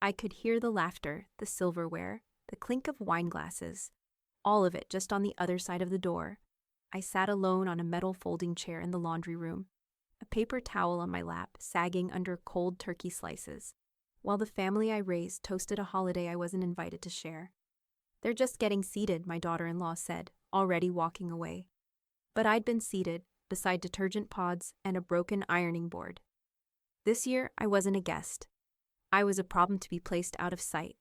I could hear the laughter, the silverware, the clink of wine glasses, all of it just on the other side of the door. I sat alone on a metal folding chair in the laundry room, a paper towel on my lap, sagging under cold turkey slices, while the family I raised toasted a holiday I wasn't invited to share. "They're just getting seated," my daughter-in-law said, already walking away. But I'd been seated beside detergent pods and a broken ironing board. This year, I wasn't a guest. I was a problem to be placed out of sight.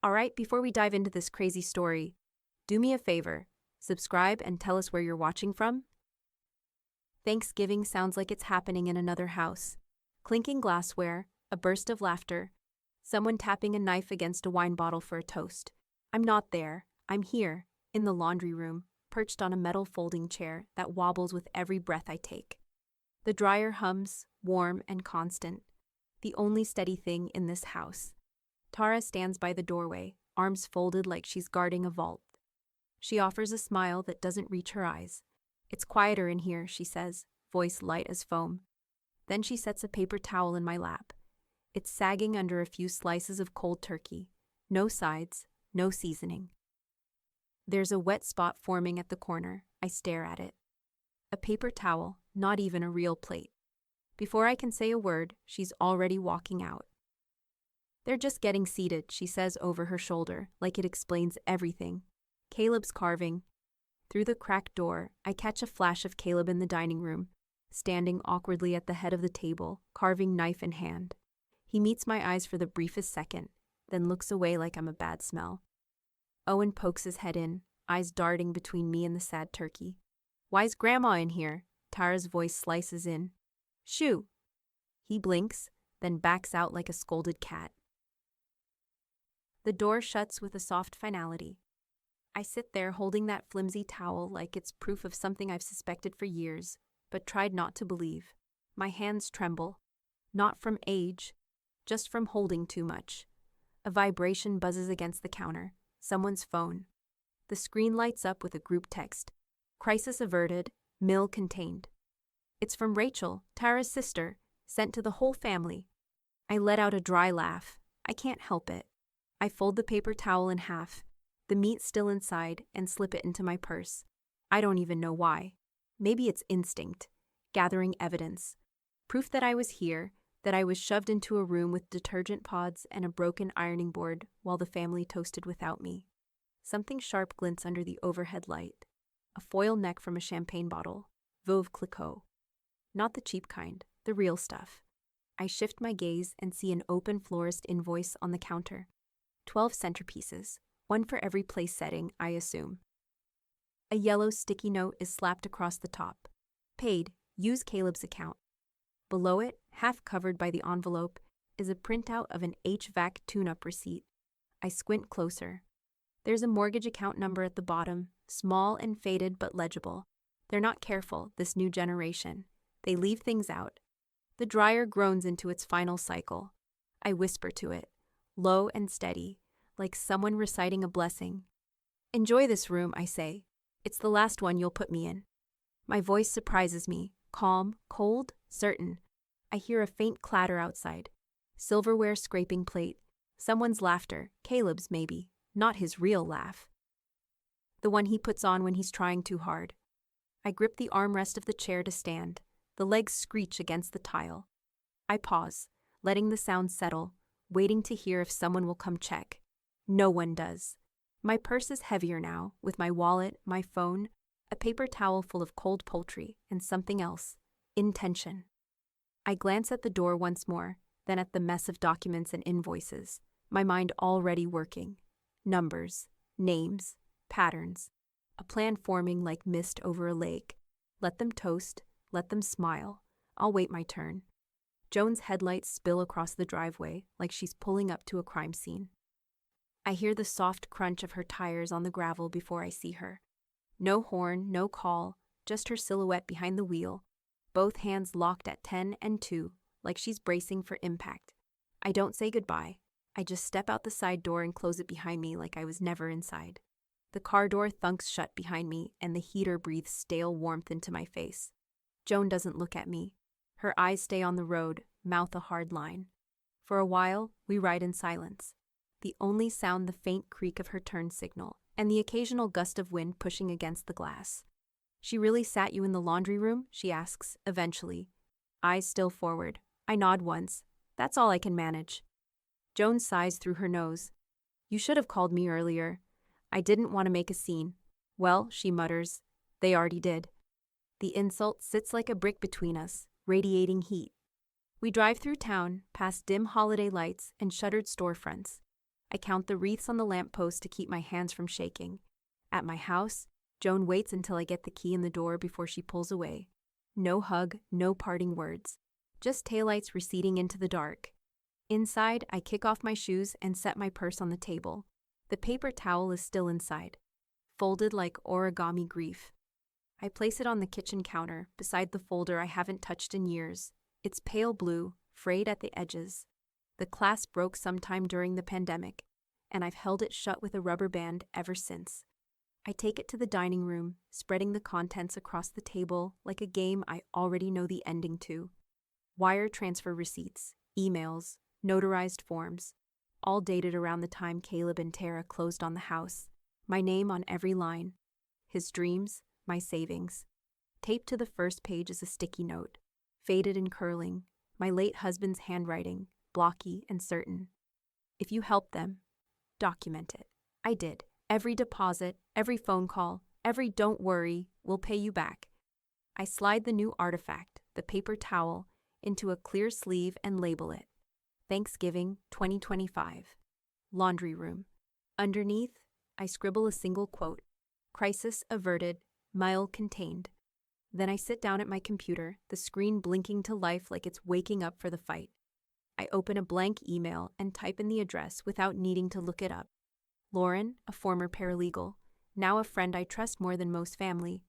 All right, before we dive into this crazy story, do me a favor, subscribe and tell us where you're watching from. Thanksgiving sounds like it's happening in another house. Clinking glassware, a burst of laughter, someone tapping a knife against a wine bottle for a toast. I'm not there. I'm here, in the laundry room, perched on a metal folding chair that wobbles with every breath I take. The dryer hums, warm and constant, the only steady thing in this house. Tara stands by the doorway, arms folded like she's guarding a vault. She offers a smile that doesn't reach her eyes. "It's quieter in here," she says, voice light as foam. Then she sets a paper towel in my lap. It's sagging under a few slices of cold turkey. No sides, no seasoning. There's a wet spot forming at the corner. I stare at it. A paper towel, not even a real plate. Before I can say a word, she's already walking out. "They're just getting seated," she says over her shoulder, like it explains everything. Caleb's carving. Through the cracked door, I catch a flash of Caleb in the dining room, standing awkwardly at the head of the table, carving knife in hand. He meets my eyes for the briefest second, then looks away like I'm a bad smell. Owen pokes his head in, eyes darting between me and the sad turkey. "Why's Grandma in here?" Tara's voice slices in. "Shoo!" He blinks, then backs out like a scolded cat. The door shuts with a soft finality. I sit there holding that flimsy towel like it's proof of something I've suspected for years, but tried not to believe. My hands tremble, not from age, just from holding too much. A vibration buzzes against the counter. Someone's phone. The screen lights up with a group text. "Crisis averted, meal contained." It's from Rachel, Tara's sister, sent to the whole family. I let out a dry laugh. I can't help it. I fold the paper towel in half, the meat still inside, and slip it into my purse. I don't even know why. Maybe it's instinct, gathering evidence. Proof that I was here, that I was shoved into a room with detergent pods and a broken ironing board while the family toasted without me. Something sharp glints under the overhead light. A foil neck from a champagne bottle. Veuve Clicquot. Not the cheap kind, the real stuff. I shift my gaze and see an open florist invoice on the counter. 12 centerpieces, one for every place setting, I assume. A yellow sticky note is slapped across the top. Paid, use Caleb's account. Below it, half covered by the envelope, is a printout of an HVAC tune-up receipt. I squint closer. There's a mortgage account number at the bottom, small and faded but legible. They're not careful, this new generation. They leave things out. The dryer groans into its final cycle. I whisper to it, low and steady, like someone reciting a blessing. "Enjoy this room," I say. "It's the last one you'll put me in." My voice surprises me, calm, cold, certain. I hear a faint clatter outside. Silverware scraping plate. Someone's laughter, Caleb's maybe, not his real laugh. The one he puts on when he's trying too hard. I grip the armrest of the chair to stand. The legs screech against the tile. I pause, letting the sound settle, waiting to hear if someone will come check. No one does. My purse is heavier now, with my wallet, my phone, a paper towel full of cold poultry, and something else. Intention. I glance at the door once more, then at the mess of documents and invoices, my mind already working. Numbers, names, patterns. A plan forming like mist over a lake. Let them toast, let them smile. I'll wait my turn. Joan's headlights spill across the driveway like she's pulling up to a crime scene. I hear the soft crunch of her tires on the gravel before I see her. No horn, no call, just her silhouette behind the wheel, both hands locked at 10 and 2, like she's bracing for impact. I don't say goodbye. I just step out the side door and close it behind me like I was never inside. The car door thunks shut behind me, and the heater breathes stale warmth into my face. Joan doesn't look at me. Her eyes stay on the road, mouth a hard line. For a while, we ride in silence. The only sound the faint creak of her turn signal, and the occasional gust of wind pushing against the glass. She really sat you in the laundry room? She asks, eventually. Eyes still forward. I nod once. That's all I can manage. Joan sighs through her nose. You should have called me earlier. I didn't want to make a scene. Well, she mutters, they already did. The insult sits like a brick between us, radiating heat. We drive through town, past dim holiday lights and shuttered storefronts. I count the wreaths on the lamppost to keep my hands from shaking. At my house, Joan waits until I get the key in the door before she pulls away. No hug, no parting words. Just taillights receding into the dark. Inside, I kick off my shoes and set my purse on the table. The paper towel is still inside, folded like origami grief. I place it on the kitchen counter, beside the folder I haven't touched in years. It's pale blue, frayed at the edges. The clasp broke sometime during the pandemic, and I've held it shut with a rubber band ever since. I take it to the dining room, spreading the contents across the table like a game I already know the ending to. Wire transfer receipts, emails, notarized forms, all dated around the time Caleb and Tara closed on the house. My name on every line. His dreams, my savings. Taped to the first page is a sticky note, faded and curling, my late husband's handwriting, blocky and certain. If you help them, document it. I did. Every deposit, every phone call, every don't worry, we'll pay you back. I slide the new artifact, the paper towel, into a clear sleeve and label it. Thanksgiving 2025. Laundry room. Underneath, I scribble a single quote. Crisis averted, mile contained. Then I sit down at my computer, the screen blinking to life like it's waking up for the fight. I open a blank email and type in the address without needing to look it up. Lauren, a former paralegal, now a friend I trust more than most family.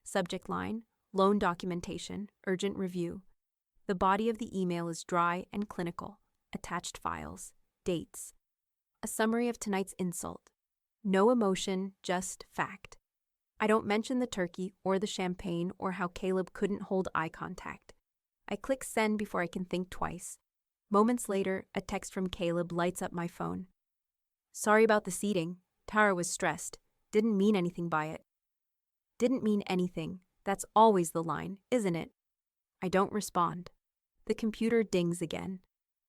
Subject line, loan documentation, urgent review. The body of the email is dry and clinical. Attached files, dates. A summary of tonight's insult. No emotion, just fact. I don't mention the turkey or the champagne or how Caleb couldn't hold eye contact. I click send before I can think twice. Moments later, a text from Caleb lights up my phone. Sorry about the seating. Tara was stressed. Didn't mean anything by it. Didn't mean anything. That's always the line, isn't it? I don't respond. The computer dings again.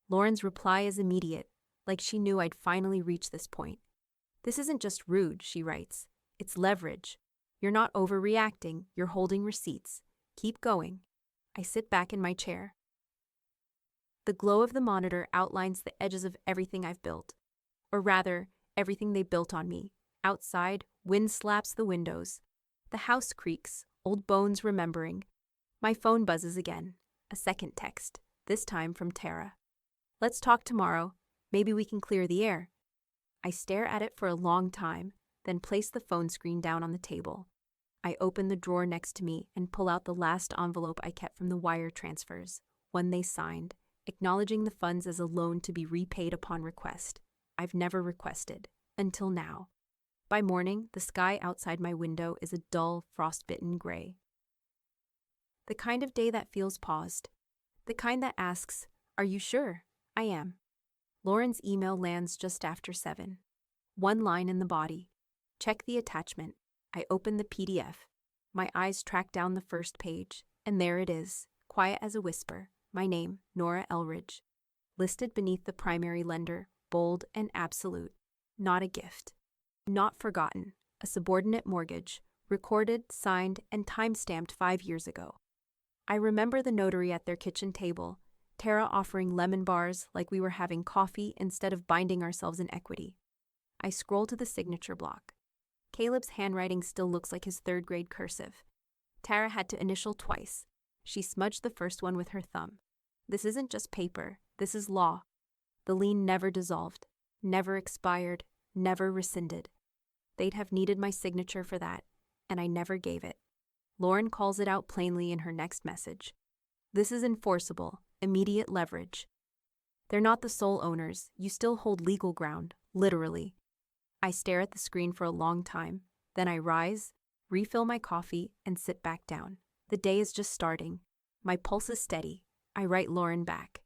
Lauren's reply is immediate, like she knew I'd finally reached this point. This isn't just rude, she writes. It's leverage. You're not overreacting. You're holding receipts. Keep going. I sit back in my chair. The glow of the monitor outlines the edges of everything I've built. Or rather, everything they built on me. Outside, wind slaps the windows. The house creaks, old bones remembering. My phone buzzes again. A second text, this time from Tara. Let's talk tomorrow. Maybe we can clear the air. I stare at it for a long time, then place the phone screen down on the table. I open the drawer next to me and pull out the last envelope I kept from the wire transfers, one they signed, acknowledging the funds as a loan to be repaid upon request. I've never requested, until now. By morning, the sky outside my window is a dull, frostbitten gray. The kind of day that feels paused. The kind that asks, are you sure? I am. Lauren's email lands just after 7. One line in the body. Check the attachment. I open the PDF. My eyes track down the first page, and there it is, quiet as a whisper. My name, Nora Elridge. Listed beneath the primary lender, bold and absolute. Not a gift. Not forgotten. A subordinate mortgage. Recorded, signed, and time-stamped 5 years ago. I remember the notary at their kitchen table, Tara offering lemon bars like we were having coffee instead of binding ourselves in equity. I scroll to the signature block. Caleb's handwriting still looks like his third-grade cursive. Tara had to initial twice. She smudged the first one with her thumb. This isn't just paper. This is law. The lien never dissolved, never expired, never rescinded. They'd have needed my signature for that, and I never gave it. Lauren calls it out plainly in her next message. This is enforceable, immediate leverage. They're not the sole owners. You still hold legal ground, literally. I stare at the screen for a long time. Then I rise, refill my coffee, and sit back down. The day is just starting. My pulse is steady. I write Lauren back.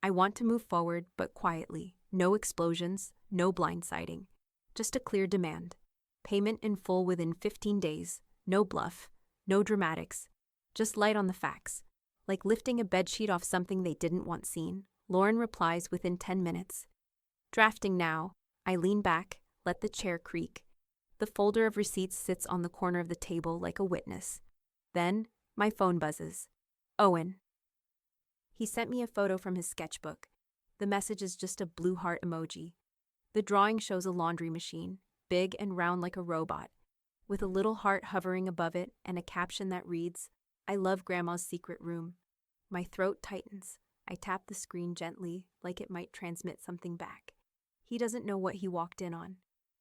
I want to move forward, but quietly. No explosions, no blindsiding. Just a clear demand. Payment in full within 15 days. No bluff, no dramatics. Just light on the facts. Like lifting a bedsheet off something they didn't want seen. Lauren replies within 10 minutes. Drafting now. I lean back, let the chair creak. The folder of receipts sits on the corner of the table like a witness. Then, my phone buzzes. Owen. He sent me a photo from his sketchbook. The message is just a blue heart emoji. The drawing shows a laundry machine, big and round like a robot, with a little heart hovering above it and a caption that reads, "I love Grandma's secret room." My throat tightens. I tap the screen gently, like it might transmit something back. He doesn't know what he walked in on,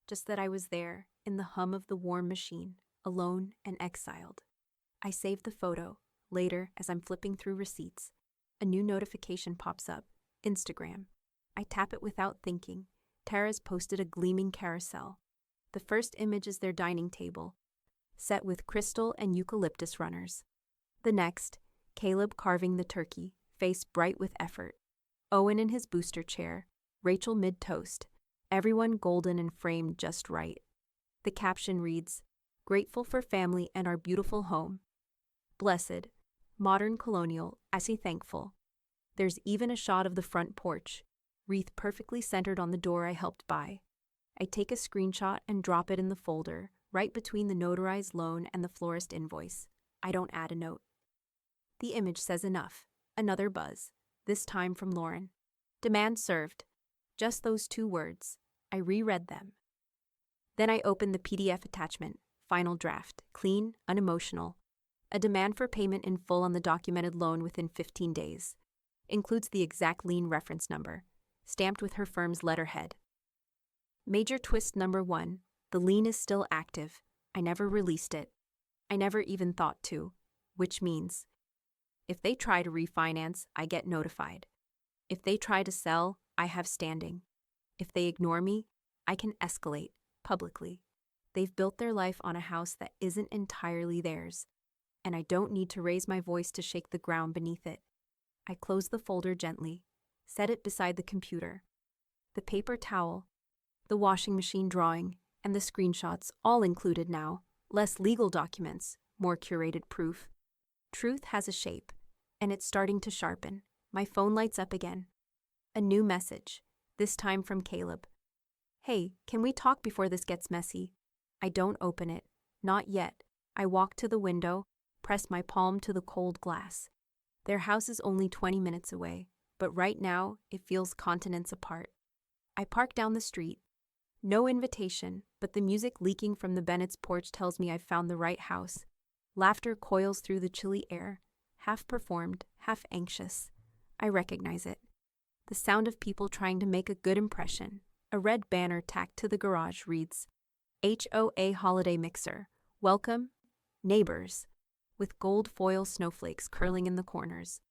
just that I was there, in the hum of the warm machine, alone and exiled. I save the photo. Later, as I'm flipping through receipts, a new notification pops up. Instagram. I tap it without thinking. Tara's posted a gleaming carousel. The first image is their dining table, set with crystal and eucalyptus runners. The next, Caleb carving the turkey, face bright with effort. Owen in his booster chair, Rachel mid-toast, everyone golden and framed just right. The caption reads, "Grateful for family and our beautiful home. Blessed, modern colonial, I say thankful." There's even a shot of the front porch, wreath perfectly centered on the door I helped buy. I take a screenshot and drop it in the folder, right between the notarized loan and the florist invoice. I don't add a note. The image says enough. Another buzz, this time from Lauren. Demand served. Just those 2 words. I reread them. Then I open the PDF attachment, final draft, clean, unemotional. A demand for payment in full on the documented loan within 15 days. Includes the exact lien reference number, stamped with her firm's letterhead. Major twist number 1, the lien is still active. I never released it. I never even thought to, which means, if they try to refinance, I get notified. If they try to sell, I have standing. If they ignore me, I can escalate, publicly. They've built their life on a house that isn't entirely theirs, and I don't need to raise my voice to shake the ground beneath it. I close the folder gently, set it beside the computer. The paper towel, the washing machine drawing, and the screenshots all included now, less legal documents, more curated proof. Truth has a shape, and it's starting to sharpen. My phone lights up again. A new message, this time from Caleb. "Hey, can we talk before this gets messy?" I don't open it. Not yet. I walk to the window, press my palm to the cold glass. Their house is only 20 minutes away, but right now it feels continents apart. I park down the street. No invitation, but the music leaking from the Bennett's porch tells me I've found the right house. Laughter coils through the chilly air, half performed, half anxious. I recognize it. The sound of people trying to make a good impression. A red banner tacked to the garage reads, "HOA Holiday Mixer. Welcome, neighbors," with gold foil snowflakes curling in the corners.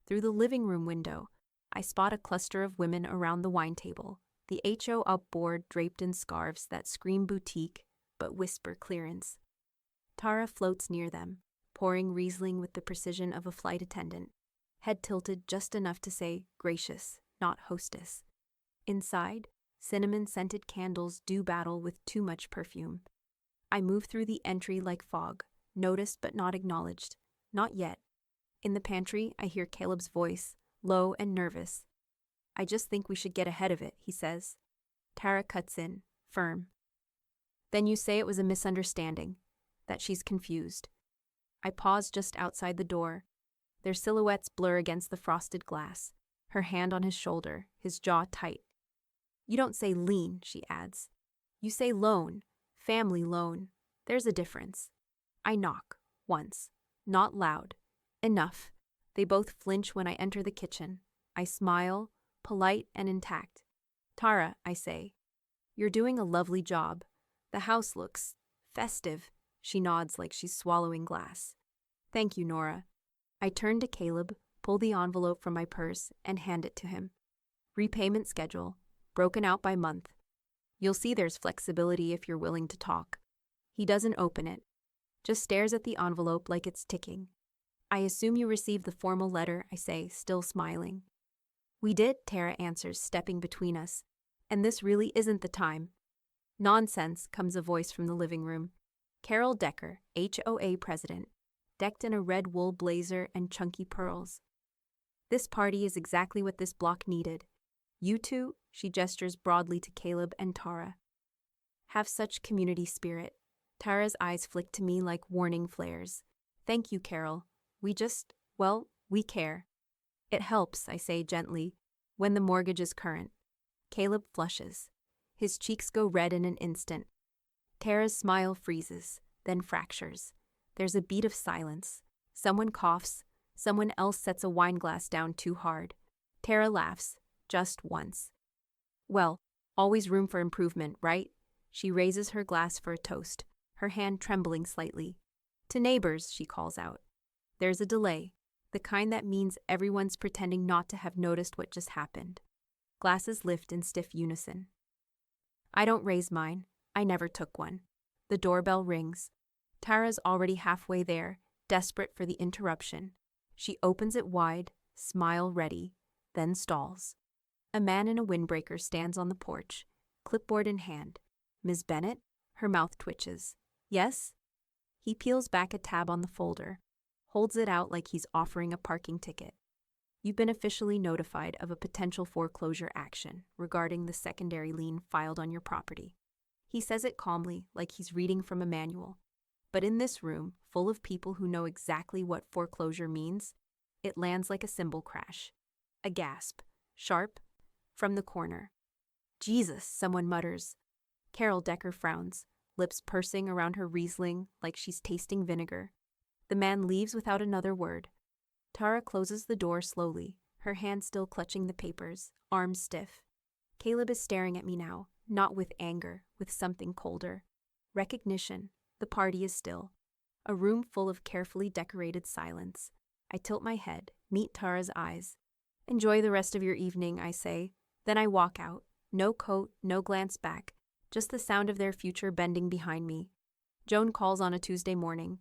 Through the living room window, I spot a cluster of women around the wine table, the HO up board draped in scarves that scream boutique but whisper clearance. Tara floats near them, pouring Riesling with the precision of a flight attendant, head tilted just enough to say gracious, not hostess. Inside, cinnamon-scented candles do battle with too much perfume. I move through the entry like fog, noticed but not acknowledged. Not yet. In the pantry, I hear Caleb's voice, low and nervous. "I just think we should get ahead of it," he says. Tara cuts in, firm. "Then you say it was a misunderstanding, that she's confused." I pause just outside the door. Their silhouettes blur against the frosted glass, her hand on his shoulder, his jaw tight. "You don't say lien," she adds. "You say loan, family loan. There's a difference." I knock, once. Not loud. Enough. They both flinch when I enter the kitchen. I smile, polite and intact. "Tara," I say, "you're doing a lovely job. The house looks festive." She nods like she's swallowing glass. "Thank you, Nora." I turn to Caleb, pull the envelope from my purse, and hand it to him. Repayment schedule, broken out by month. You'll see there's flexibility if you're willing to talk. He doesn't open it, just stares at the envelope like it's ticking. "I assume you received the formal letter," I say, still smiling. We did, Tara answers, stepping between us. And this really isn't the time. Nonsense, comes a voice from the living room. Carol Decker, HOA president, decked in a red wool blazer and chunky pearls. This party is exactly what this block needed. You two, she gestures broadly to Caleb and Tara, have such community spirit. Tara's eyes flick to me like warning flares. Thank you, Carol. We care. It helps, I say gently, when the mortgage is current. Caleb flushes. His cheeks go red in an instant. Tara's smile freezes, then fractures. There's a beat of silence. Someone coughs. Someone else sets a wine glass down too hard. Tara laughs, just once. Well, always room for improvement, right? She raises her glass for a toast, her hand trembling slightly. To neighbors, she calls out. There's a delay, the kind that means everyone's pretending not to have noticed what just happened. Glasses lift in stiff unison. I don't raise mine. I never took one. The doorbell rings. Tara's already halfway there, desperate for the interruption. She opens it wide, smile ready, then stalls. A man in a windbreaker stands on the porch, clipboard in hand. Ms. Bennett? Her mouth twitches. Yes? He peels back a tab on the folder, holds it out like he's offering a parking ticket. You've been officially notified of a potential foreclosure action regarding the secondary lien filed on your property. He says it calmly, like he's reading from a manual. But in this room, full of people who know exactly what foreclosure means, it lands like a cymbal crash. A gasp, sharp, from the corner. Jesus, someone mutters. Carol Decker frowns, lips pursing around her Riesling like she's tasting vinegar. The man leaves without another word. Tara closes the door slowly, her hand still clutching the papers, arms stiff. Caleb is staring at me now, not with anger, with something colder. Recognition. The party is still. A room full of carefully decorated silence. I tilt my head, meet Tara's eyes. Enjoy the rest of your evening, I say. Then I walk out. No coat, no glance back. Just the sound of their future bending behind me. Joan calls on a Tuesday morning.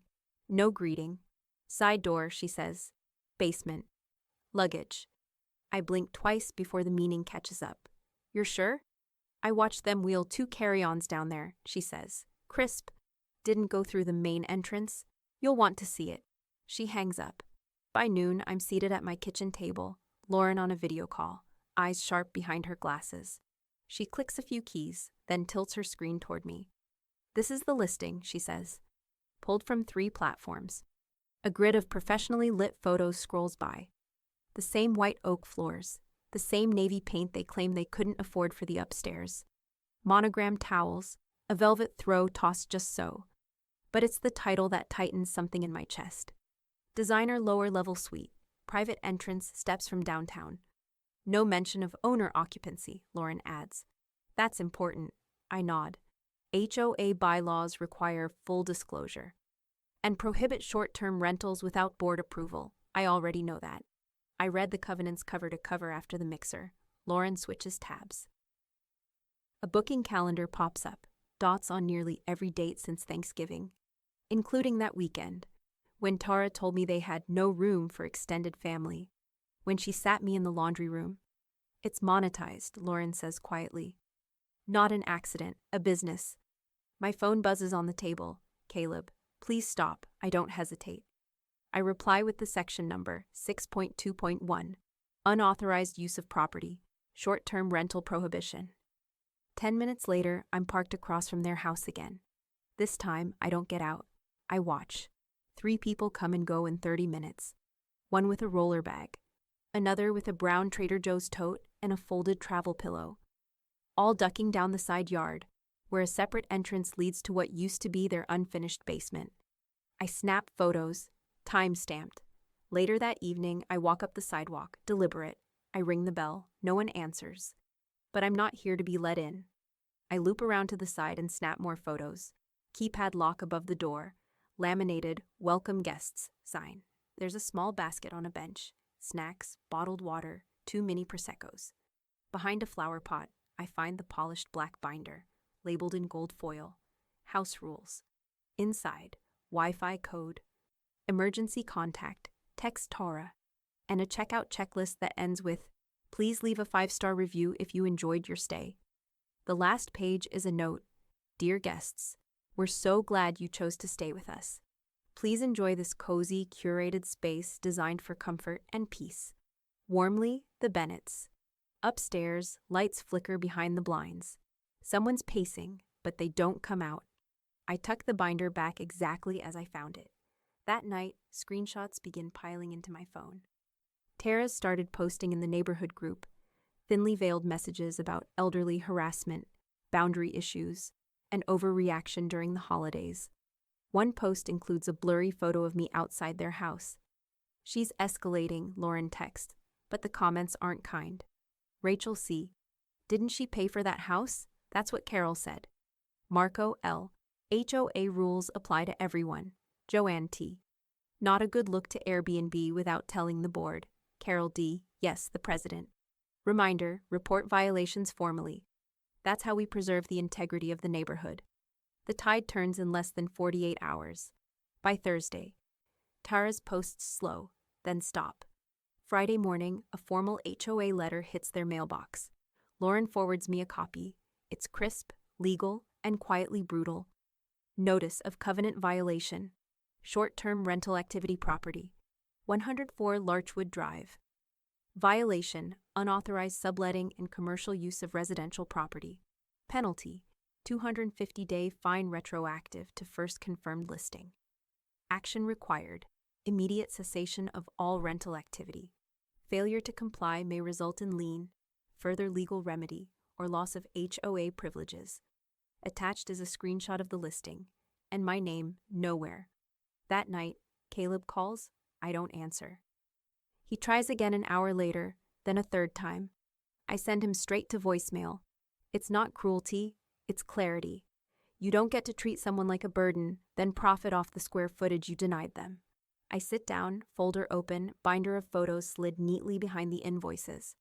No greeting. Side door, she says. Basement. Luggage. I blink twice before the meaning catches up. You're sure? I watched them wheel 2 carry-ons down there, she says. Crisp. Didn't go through the main entrance. You'll want to see it. She hangs up. By noon, I'm seated at my kitchen table, Lauren on a video call, eyes sharp behind her glasses. She clicks a few keys, then tilts her screen toward me. This is the listing, she says. Pulled from 3 platforms. A grid of professionally lit photos scrolls by. The same white oak floors, the same navy paint they claim they couldn't afford for the upstairs. Monogrammed towels, a velvet throw tossed just so. But it's the title that tightens something in my chest. Designer lower-level suite, private entrance, steps from downtown. No mention of owner occupancy, Lauren adds. That's important. I nod. HOA bylaws require full disclosure. And prohibit short-term rentals without board approval. I already know that. I read the covenants cover to cover after the mixer. Lauren switches tabs. A booking calendar pops up, dots on nearly every date since Thanksgiving, including that weekend, when Tara told me they had no room for extended family, when she sat me in the laundry room. It's monetized, Lauren says quietly. Not an accident, a business. My phone buzzes on the table. Caleb, please stop, I don't hesitate. I reply with the section number, 6.2.1, unauthorized use of property, short-term rental prohibition. 10 minutes later, I'm parked across from their house again. This time, I don't get out. I watch. 3 people come and go in 30 minutes. One with a roller bag. Another with a brown Trader Joe's tote and a folded travel pillow. All ducking down the side yard, where a separate entrance leads to what used to be their unfinished basement. I snap photos, time-stamped. Later that evening, I walk up the sidewalk, deliberate. I ring the bell. No one answers. But I'm not here to be let in. I loop around to the side and snap more photos. Keypad lock above the door. Laminated, welcome guests sign. There's a small basket on a bench. Snacks, bottled water, 2 mini Prosecco's. Behind a flower pot, I find the polished black binder, labeled in gold foil. House rules. Inside, Wi-Fi code. Emergency contact, text Tara. And a checkout checklist that ends with, Please leave a 5-star review if you enjoyed your stay. The last page is a note. Dear guests, we're so glad you chose to stay with us. Please enjoy this cozy, curated space designed for comfort and peace. Warmly, the Bennetts. Upstairs, lights flicker behind the blinds. Someone's pacing, but they don't come out. I tuck the binder back exactly as I found it. That night, screenshots begin piling into my phone. Tara's started posting in the neighborhood group, thinly veiled messages about elderly harassment, boundary issues, and overreaction during the holidays. One post includes a blurry photo of me outside their house. She's escalating, Lauren texts, but the comments aren't kind. Rachel C. Didn't she pay for that house? That's what Carol said. Marco L. HOA rules apply to everyone. Joanne T. Not a good look to Airbnb without telling the board. Carol D. Yes, the president. Reminder, report violations formally. That's how we preserve the integrity of the neighborhood. The tide turns in less than 48 hours. By Thursday, Tara's posts slow, then stop. Friday morning, a formal HOA letter hits their mailbox. Lauren forwards me a copy. It's crisp, legal, and quietly brutal. Notice of covenant violation. Short-term rental activity property. 104 Larchwood Drive. Violation, unauthorized subletting and commercial use of residential property. Penalty, 250-day fine retroactive to first confirmed listing. Action required, immediate cessation of all rental activity. Failure to comply may result in lien, further legal remedy, or loss of HOA privileges. Attached is a screenshot of the listing, and my name nowhere. That night, Caleb calls, I don't answer. He tries again an hour later, then a third time. I send him straight to voicemail. It's not cruelty, it's clarity. You don't get to treat someone like a burden, then profit off the square footage you denied them. I sit down, folder open, binder of photos slid neatly behind the invoices.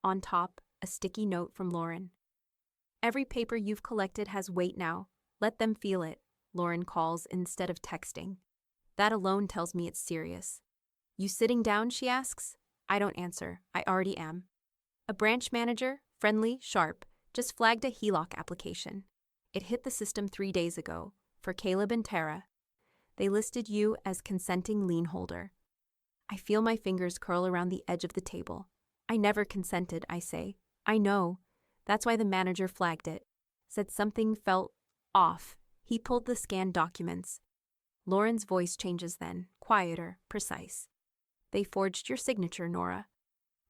On top, a sticky note from Lauren. Every paper you've collected has weight now. Let them feel it, Lauren calls instead of texting. That alone tells me it's serious. You sitting down, she asks. I don't answer. I already am. A branch manager, friendly, sharp, just flagged a HELOC application. It hit the system 3 days ago, for Caleb and Tara. They listed you as consenting lien holder. I feel my fingers curl around the edge of the table. I never consented, I say. I know. That's why the manager flagged it. Said something felt off. He pulled the scanned documents. Lauren's voice changes then, quieter, precise. They forged your signature, Nora.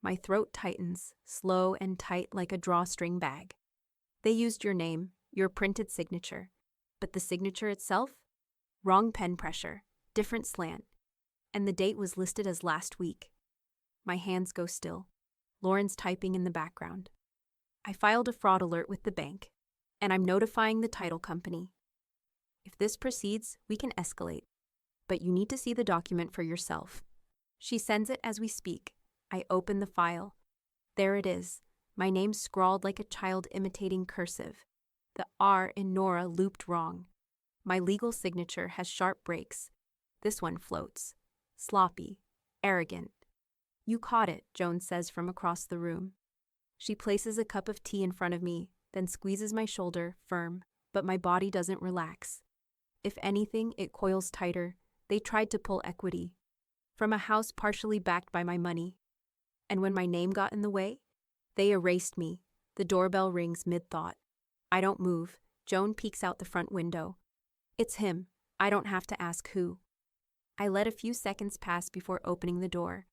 My throat tightens, slow and tight like a drawstring bag. They used your name, your printed signature. But the signature itself? Wrong pen pressure, different slant. And the date was listed as last week. My hands go still. Lauren's typing in the background. I filed a fraud alert with the bank, and I'm notifying the title company. If this proceeds, we can escalate. But you need to see the document for yourself. She sends it as we speak. I open the file. There it is, my name scrawled like a child imitating cursive. The R in Nora looped wrong. My legal signature has sharp breaks. This one floats. Sloppy. Arrogant. You caught it, Joan says from across the room. She places a cup of tea in front of me, then squeezes my shoulder, firm, but my body doesn't relax. If anything, it coils tighter. They tried to pull equity from a house partially backed by my money. And when my name got in the way, they erased me. The doorbell rings mid-thought. I don't move. Joan peeks out the front window. It's him. I don't have to ask who. I let a few seconds pass before opening the door.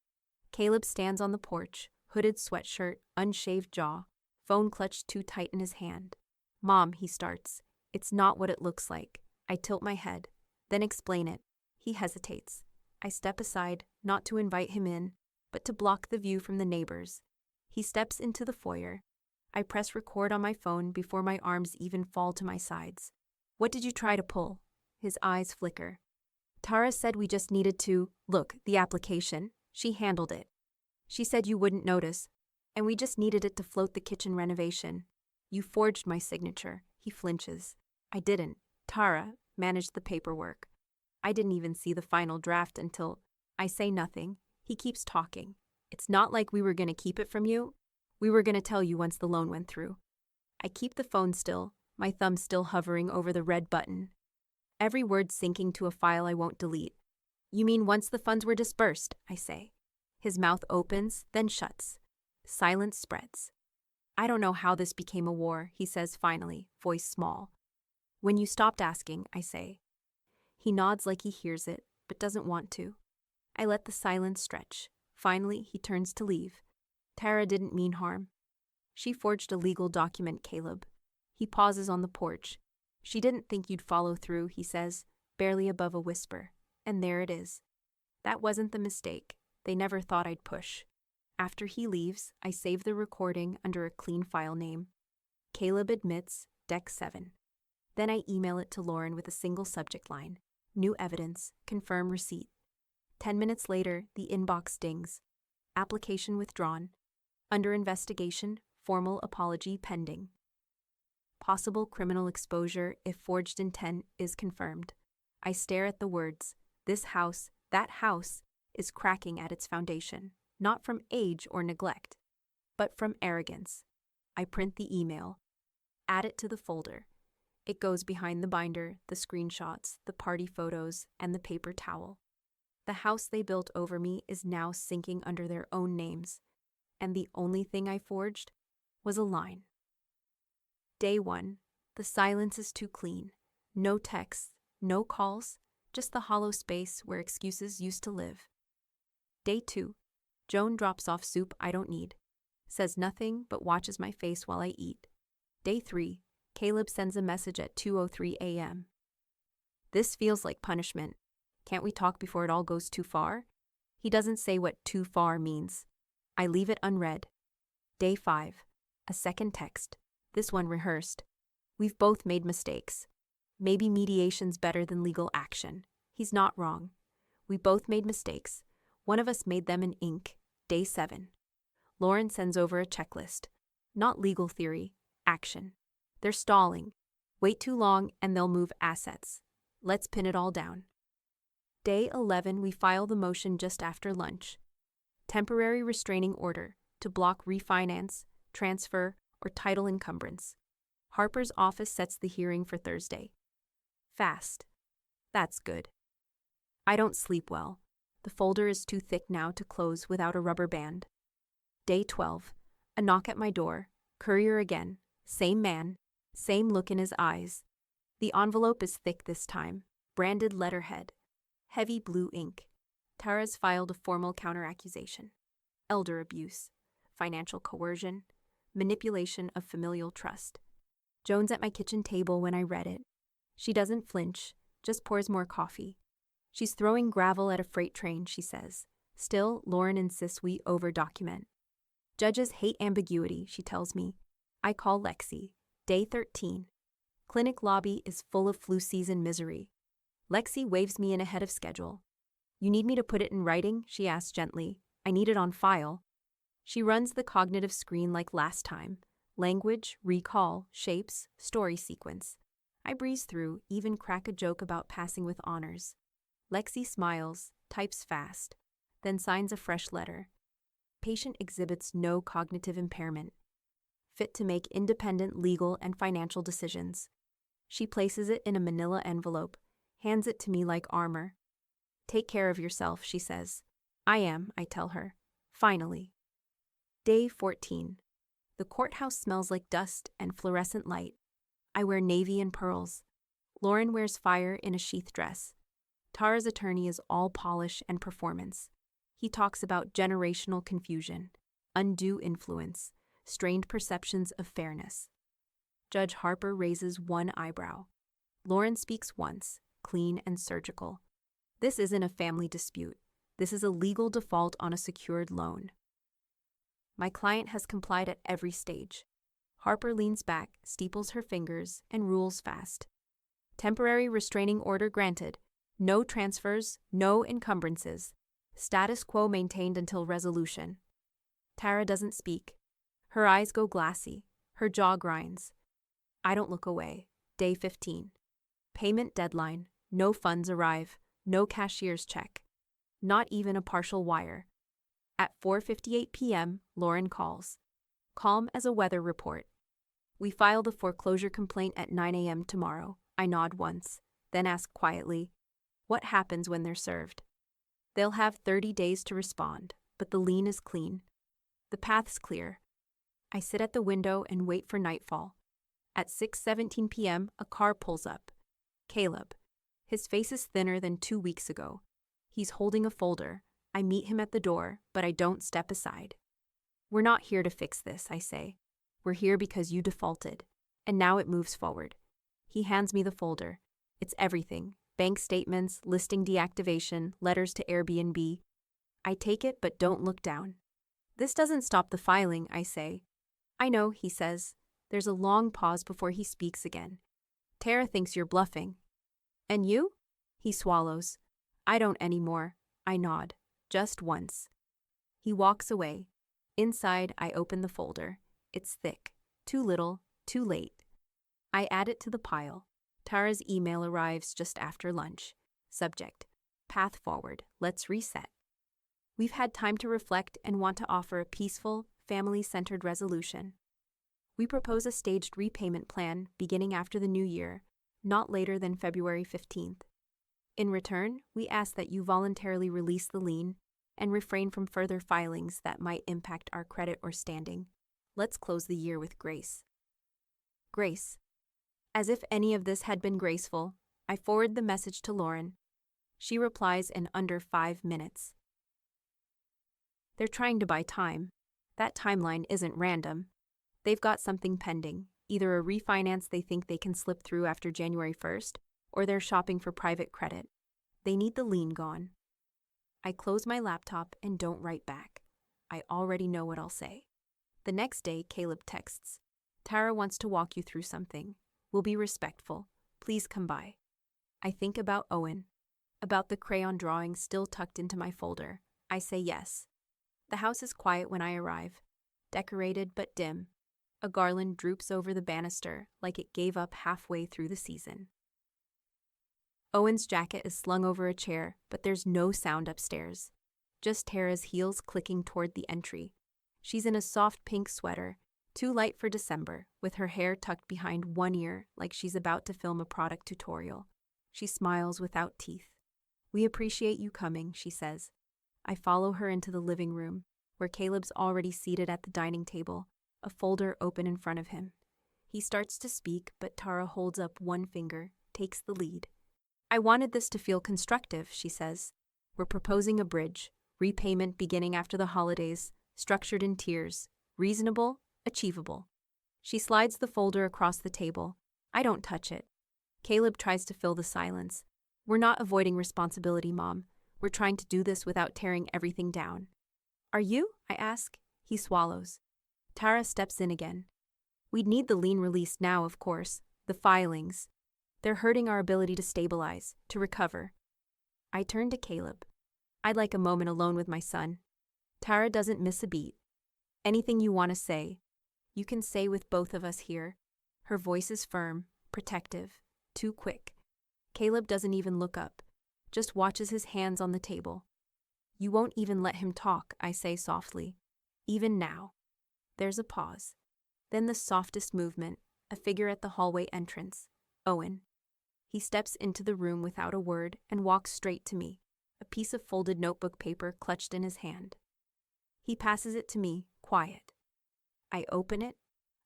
Caleb stands on the porch, hooded sweatshirt, unshaved jaw, phone clutched too tight in his hand. Mom, he starts. It's not what it looks like. I tilt my head, then explain it. He hesitates. I step aside, not to invite him in, but to block the view from the neighbors. He steps into the foyer. I press record on my phone before my arms even fall to my sides. What did you try to pull? His eyes flicker. Tara said we just needed to, look, the application. She handled it. She said you wouldn't notice, and we just needed it to float the kitchen renovation. You forged my signature. He flinches. I didn't. Tara managed the paperwork. I didn't even see the final draft until I say nothing. He keeps talking. It's not like we were going to keep it from you. We were going to tell you once the loan went through. I keep the phone still, my thumb still hovering over the red button. Every word syncing to a file I won't delete. You mean once the funds were dispersed, I say. His mouth opens, then shuts. Silence spreads. I don't know how this became a war, he says finally, voice small. When you stopped asking, I say. He nods like he hears it, but doesn't want to. I let the silence stretch. Finally, he turns to leave. Tara didn't mean harm. She forged a legal document, Caleb. He pauses on the porch. She didn't think you'd follow through, he says, barely above a whisper. And there it is. That wasn't the mistake. They never thought I'd push. After he leaves, I save the recording under a clean file name. Caleb admits, Deck 7. Then I email it to Lauren with a single subject line. New evidence, confirm receipt. 10 minutes later, the inbox dings. Application withdrawn. Under investigation, formal apology pending. Possible criminal exposure if forged intent is confirmed. I stare at the words. This house, that house, is cracking at its foundation, not from age or neglect, but from arrogance. I print the email. Add it to the folder. It goes behind the binder, the screenshots, the party photos, and the paper towel. The house they built over me is now sinking under their own names, and the only thing I forged was a line. Day 1. The silence is too clean. No texts, no calls, just the hollow space where excuses used to live. Day 2. Joan drops off soup I don't need. Says nothing but watches my face while I eat. Day 3. Caleb sends a message at 2:03 a.m. This feels like punishment. Can't we talk before it all goes too far? He doesn't say what too far means. I leave it unread. Day 5. A second text. This one rehearsed. We've both made mistakes. Maybe mediation's better than legal action. He's not wrong. We both made mistakes. One of us made them in ink. Day 7. Lauren sends over a checklist. Not legal theory, action. They're stalling. Wait too long and they'll move assets. Let's pin it all down. Day 11, we file the motion just after lunch. Temporary restraining order to block refinance, transfer, or title encumbrance. Harper's office sets the hearing for Thursday. Fast. That's good. I don't sleep well. The folder is too thick now to close without a rubber band. Day 12. A knock at my door. Courier again. Same man. Same look in his eyes. The envelope is thick this time. Branded letterhead. Heavy blue ink. Tara's filed a formal counteraccusation. Elder abuse. Financial coercion. Manipulation of familial trust. Joan's at my kitchen table when I read it. She doesn't flinch, just pours more coffee. She's throwing gravel at a freight train, she says. Still, Lauren insists we over-document. Judges hate ambiguity, she tells me. I call Lexi. Day 13. Clinic lobby is full of flu season misery. Lexi waves me in ahead of schedule. You need me to put it in writing? She asks gently. I need it on file. She runs the cognitive screen like last time. Language, recall, shapes, story sequence. I breeze through, even crack a joke about passing with honors. Lexi smiles, types fast, then signs a fresh letter. Patient exhibits no cognitive impairment. Fit to make independent legal and financial decisions. She places it in a manila envelope, hands it to me like armor. Take care of yourself, she says. I am, I tell her. Finally. Day 14. The courthouse smells like dust and fluorescent light. I wear navy and pearls. Lauren wears fire in a sheath dress. Tara's attorney is all polish and performance. He talks about generational confusion, undue influence, strained perceptions of fairness. Judge Harper raises one eyebrow. Lauren speaks once, clean and surgical. This isn't a family dispute. This is a legal default on a secured loan. My client has complied at every stage. Harper leans back, steeples her fingers, and rules fast. Temporary restraining order granted. No transfers, no encumbrances. Status quo maintained until resolution. Tara doesn't speak. Her eyes go glassy. Her jaw grinds. I don't look away. Day 15. Payment deadline. No funds arrive. No cashier's check. Not even a partial wire. At 4:58 p.m., Lauren calls. calm as a weather report. We file the foreclosure complaint at 9 a.m. tomorrow. I nod once, then ask quietly, what happens when they're served? They'll have 30 days to respond, but the lien is clean. The path's clear. I sit at the window and wait for nightfall. At 6:17 p.m., a car pulls up. Caleb. His face is thinner than 2 weeks ago. He's holding a folder. I meet him at the door, but I don't step aside. We're not here to fix this, I say. We're here because you defaulted. And now it moves forward. He hands me the folder. It's everything. Bank statements, listing deactivation, letters to Airbnb. I take it but don't look down. This doesn't stop the filing, I say. I know, he says. There's a long pause before he speaks again. Tara thinks you're bluffing. And you? He swallows. I don't anymore. I nod. Just once. He walks away. Inside, I open the folder. It's thick. Too little, too late. I add it to the pile. Tara's email arrives just after lunch. Subject: path forward. Let's reset. We've had time to reflect and want to offer a peaceful, family-centered resolution. We propose a staged repayment plan beginning after the new year, not later than February 15th. In return, we ask that you voluntarily release the lien and refrain from further filings that might impact our credit or standing. Let's close the year with grace. Grace. As if any of this had been graceful, I forward the message to Lauren. She replies in under 5 minutes. They're trying to buy time. That timeline isn't random. They've got something pending, either a refinance they think they can slip through after January 1st, or they're shopping for private credit. They need the lien gone. I close my laptop and don't write back. I already know what I'll say. The next day, Caleb texts. Tara wants to walk you through something. We'll be respectful. Please come by. I think about Owen, about the crayon drawing still tucked into my folder. I say yes. The house is quiet when I arrive, decorated but dim. A garland droops over the banister like it gave up halfway through the season. Owen's jacket is slung over a chair, but there's no sound upstairs. Just Tara's heels clicking toward the entry. She's in a soft pink sweater, too light for December, with her hair tucked behind one ear like she's about to film a product tutorial. She smiles without teeth. We appreciate you coming, she says. I follow her into the living room, where Caleb's already seated at the dining table, a folder open in front of him. He starts to speak, but Tara holds up one finger, takes the lead. I wanted this to feel constructive, she says. We're proposing a bridge, repayment beginning after the holidays, structured in tiers, reasonable, achievable. She slides the folder across the table. I don't touch it. Caleb tries to fill the silence. We're not avoiding responsibility, Mom. We're trying to do this without tearing everything down. Are you? I ask. He swallows. Tara steps in again. We'd need the lien released now, of course. The filings. They're hurting our ability to stabilize, to recover. I turn to Caleb. I'd like a moment alone with my son. Tara doesn't miss a beat. Anything you want to say, you can say with both of us here. Her voice is firm, protective, too quick. Caleb doesn't even look up, just watches his hands on the table. You won't even let him talk, I say softly. Even now. There's a pause. Then the softest movement, a figure at the hallway entrance. Owen. He steps into the room without a word and walks straight to me, a piece of folded notebook paper clutched in his hand. He passes it to me, quiet. I open it.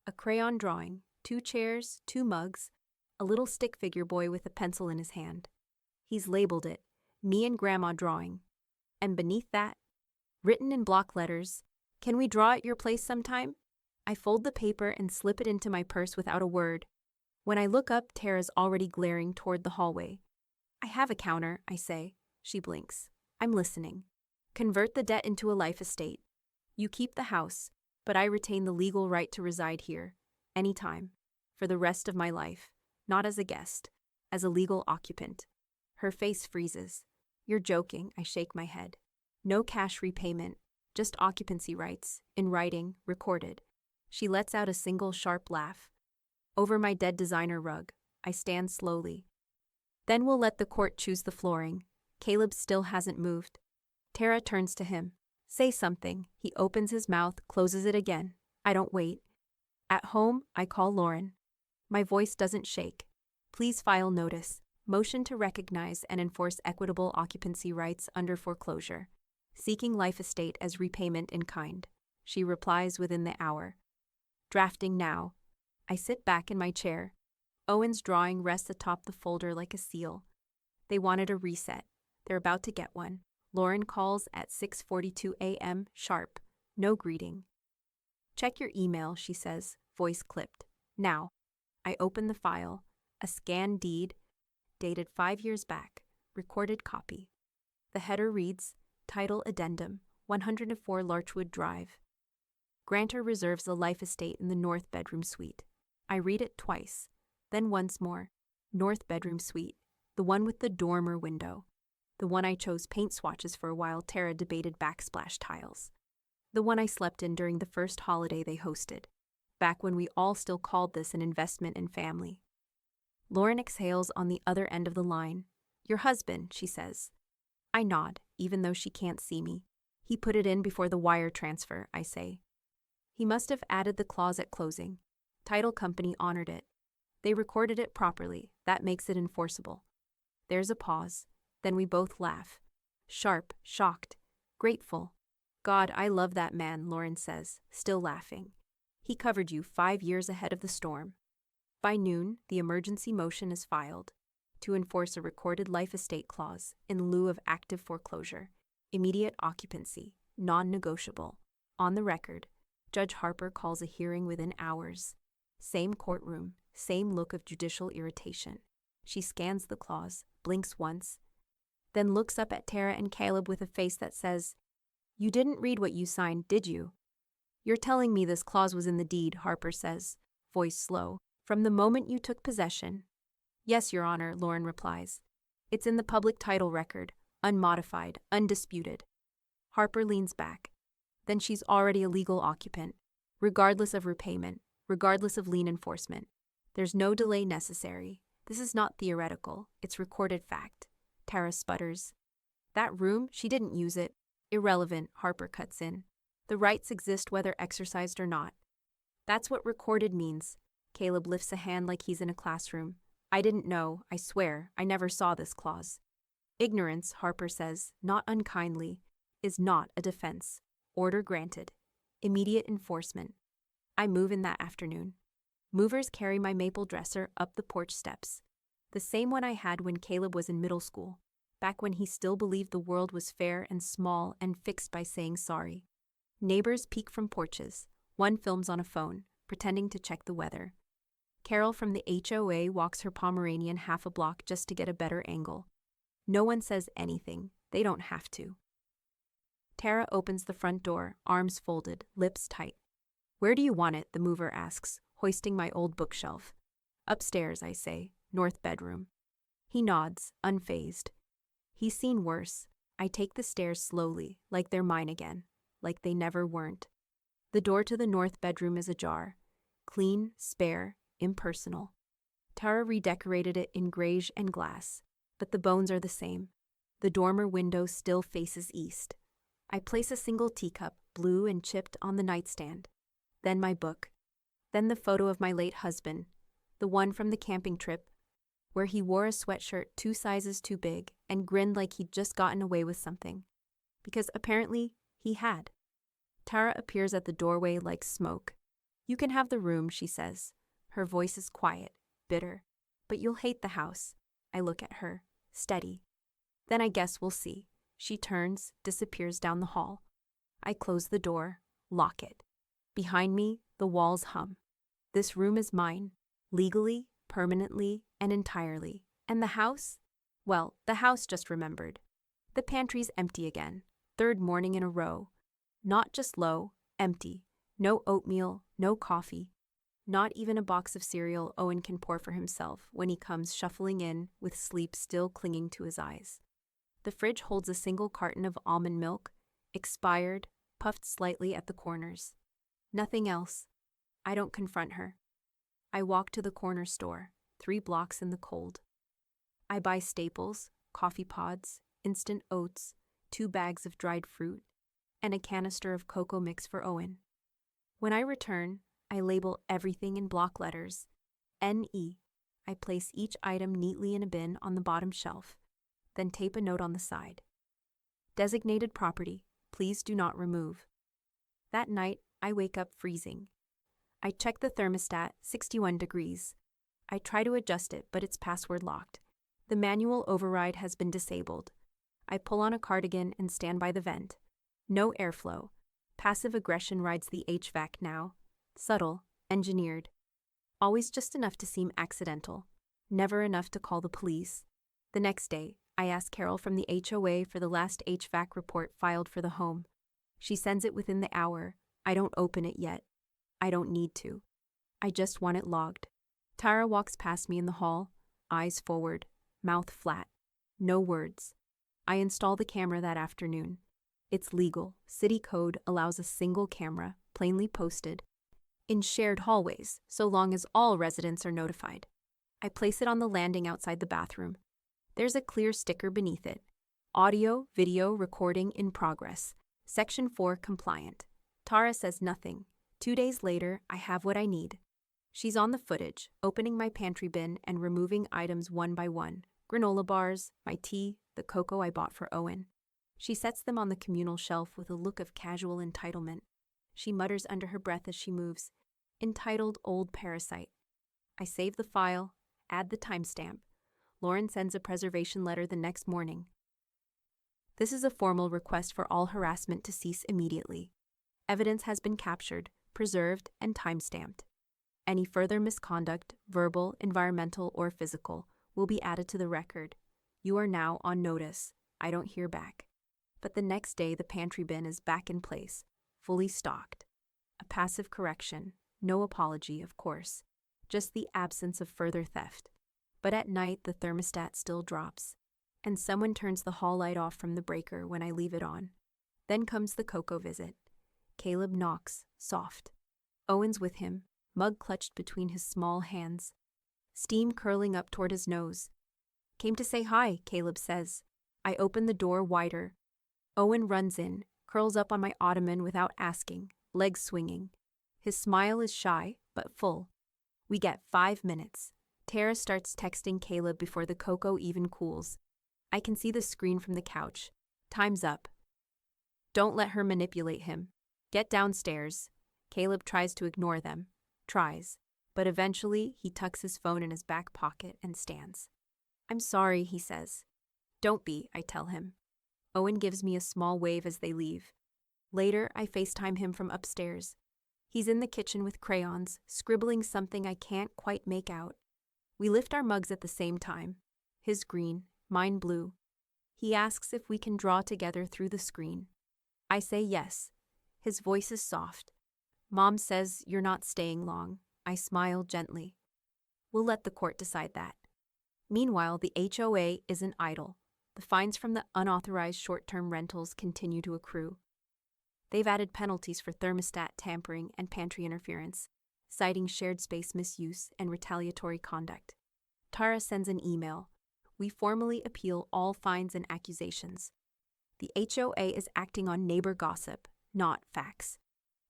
A crayon drawing, 2 chairs, 2 mugs, a little stick figure boy with a pencil in his hand. He's labeled it, Me and Grandma Drawing. And beneath that, written in block letters, Can we draw at your place sometime? I fold the paper and slip it into my purse without a word. When I look up, Tara's already glaring toward the hallway. I have a counter, I say. She blinks. I'm listening. Convert the debt into a life estate. You keep the house, but I retain the legal right to reside here, anytime, for the rest of my life, not as a guest, as a legal occupant. Her face freezes. You're joking, I shake my head. No cash repayment, just occupancy rights, in writing, recorded. She lets out a single sharp laugh. Over my dead designer rug, I stand slowly. Then we'll let the court choose the flooring. Caleb still hasn't moved. Tara turns to him. Say something. He opens his mouth, closes it again. I don't wait. At home, I call Lauren. My voice doesn't shake. Please file notice. Motion to recognize and enforce equitable occupancy rights under foreclosure. Seeking life estate as repayment in kind. She replies within the hour. Drafting now. I sit back in my chair. Owen's drawing rests atop the folder like a seal. They wanted a reset. They're about to get one. Lauren calls at 6:42 a.m. sharp. No greeting. Check your email, she says, voice clipped. Now. I open the file. A scanned deed, dated 5 years back. Recorded copy. The header reads, Title Addendum, 104 Larchwood Drive. Grantor reserves a life estate in the north bedroom suite. I read it twice, then once more. North bedroom suite, the one with the dormer window. The one I chose paint swatches for while Tara debated backsplash tiles. The one I slept in during the first holiday they hosted, back when we all still called this an investment in family. Lauren exhales on the other end of the line. Your husband, she says. I nod, even though she can't see me. He put it in before the wire transfer, I say. He must have added the clause at closing. Title company honored it. They recorded it properly. That makes it enforceable. There's a pause. Then we both laugh. Sharp, shocked, grateful. God, I love that man, Lauren says, still laughing. He covered you 5 years ahead of the storm. By noon, the emergency motion is filed to enforce a recorded life estate clause in lieu of active foreclosure. Immediate occupancy, non-negotiable. On the record, Judge Harper calls a hearing within hours. Same courtroom, same look of judicial irritation. She scans the clause, blinks once, then looks up at Tara and Caleb with a face that says, You didn't read what you signed, did you? You're telling me this clause was in the deed, Harper says, voice slow. From the moment you took possession. Yes, Your Honor, Lauren replies. It's in the public title record, unmodified, undisputed. Harper leans back. Then she's already a legal occupant, regardless of repayment, regardless of lien enforcement. There's no delay necessary. This is not theoretical, it's recorded fact. Tara sputters. That room, she didn't use it. Irrelevant, Harper cuts in. The rights exist whether exercised or not. That's what recorded means. Caleb lifts a hand like he's in a classroom. I didn't know, I swear, I never saw this clause. Ignorance, Harper says, not unkindly, is not a defense. Order granted. Immediate enforcement. I move in that afternoon. Movers carry my maple dresser up the porch steps. The same one I had when Caleb was in middle school, back when he still believed the world was fair and small and fixed by saying sorry. Neighbors peek from porches. One films on a phone, pretending to check the weather. Carol from the HOA walks her Pomeranian half a block just to get a better angle. No one says anything. They don't have to. Tara opens the front door, arms folded, lips tight. Where do you want it? The mover asks, hoisting my old bookshelf. Upstairs, I say, north bedroom. He nods, unfazed. He's seen worse. I take the stairs slowly, like they're mine again, like they never weren't. The door to the north bedroom is ajar. Clean, spare, impersonal. Tara redecorated it in greige and glass, but the bones are the same. The dormer window still faces east. I place a single teacup, blue and chipped, on the nightstand. Then my book. Then the photo of my late husband, the one from the camping trip, where he wore a sweatshirt 2 sizes too big and grinned like he'd just gotten away with something. Because apparently he had. Tara appears at the doorway like smoke. You can have the room, she says. Her voice is quiet, bitter. But you'll hate the house. I look at her, steady. Then I guess we'll see. She turns, disappears down the hall. I close the door, lock it. Behind me, the walls hum. This room is mine, legally, permanently, and entirely. And the house? Well, the house just remembered. The pantry's empty again. 3rd morning in a row. Not just low, empty. No oatmeal, no coffee. Not even a box of cereal Owen can pour for himself when he comes shuffling in with sleep still clinging to his eyes. The fridge holds a single carton of almond milk, expired, puffed slightly at the corners. Nothing else. I don't confront her. I walk to the corner store, 3 blocks in the cold. I buy staples, coffee pods, instant oats, 2 bags of dried fruit, and a canister of cocoa mix for Owen. When I return, I label everything in block letters. NE. I place each item neatly in a bin on the bottom shelf, then tape a note on the side. Designated property. Please do not remove. That night, I wake up freezing. I check the thermostat, 61 degrees. I try to adjust it, but it's password locked. The manual override has been disabled. I pull on a cardigan and stand by the vent. No airflow. Passive aggression rides the HVAC now. Subtle, engineered. Always just enough to seem accidental. Never enough to call the police. The next day, I ask Carol from the HOA for the last HVAC report filed for the home. She sends it within the hour. I don't open it yet. I don't need to. I just want it logged. Tara walks past me in the hall, eyes forward, mouth flat. No words. I install the camera that afternoon. It's legal. City code allows a single camera, plainly posted, in shared hallways, so long as all residents are notified. I place it on the landing outside the bathroom. There's a clear sticker beneath it. Audio, video, recording in progress. Section 4 compliant. Tara says nothing. 2 days later, I have what I need. She's on the footage, opening my pantry bin and removing items one by one. Granola bars, my tea, the cocoa I bought for Owen. She sets them on the communal shelf with a look of casual entitlement. She mutters under her breath as she moves. Entitled Old Parasite. I save the file, add the timestamp. Lauren sends a preservation letter the next morning. This is a formal request for all harassment to cease immediately. Evidence has been captured, preserved, and timestamped. Any further misconduct, verbal, environmental, or physical, will be added to the record. You are now on notice. I don't hear back. But the next day, the pantry bin is back in place, fully stocked. A passive correction, no apology, of course, just the absence of further theft. But at night, the thermostat still drops, and someone turns the hall light off from the breaker when I leave it on. Then comes the cocoa visit. Caleb knocks, soft. Owen's with him, mug clutched between his small hands, steam curling up toward his nose. Came to say hi, Caleb says. I open the door wider. Owen runs in, curls up on my ottoman without asking, legs swinging. His smile is shy, but full. We get 5 minutes. Tara starts texting Caleb before the cocoa even cools. I can see the screen from the couch. Time's up. Don't let her manipulate him. Get downstairs. Caleb tries to ignore them. Tries. But eventually, he tucks his phone in his back pocket and stands. I'm sorry, he says. Don't be, I tell him. Owen gives me a small wave as they leave. Later, I FaceTime him from upstairs. He's in the kitchen with crayons, scribbling something I can't quite make out. We lift our mugs at the same time. His green, mine blue. He asks if we can draw together through the screen. I say yes. His voice is soft. Mom says you're not staying long. I smile gently. We'll let the court decide that. Meanwhile, the HOA isn't idle. The fines from the unauthorized short-term rentals continue to accrue. They've added penalties for thermostat tampering and pantry interference, citing shared space misuse and retaliatory conduct. Tara sends an email. We formally appeal all fines and accusations. The HOA is acting on neighbor gossip, not facts.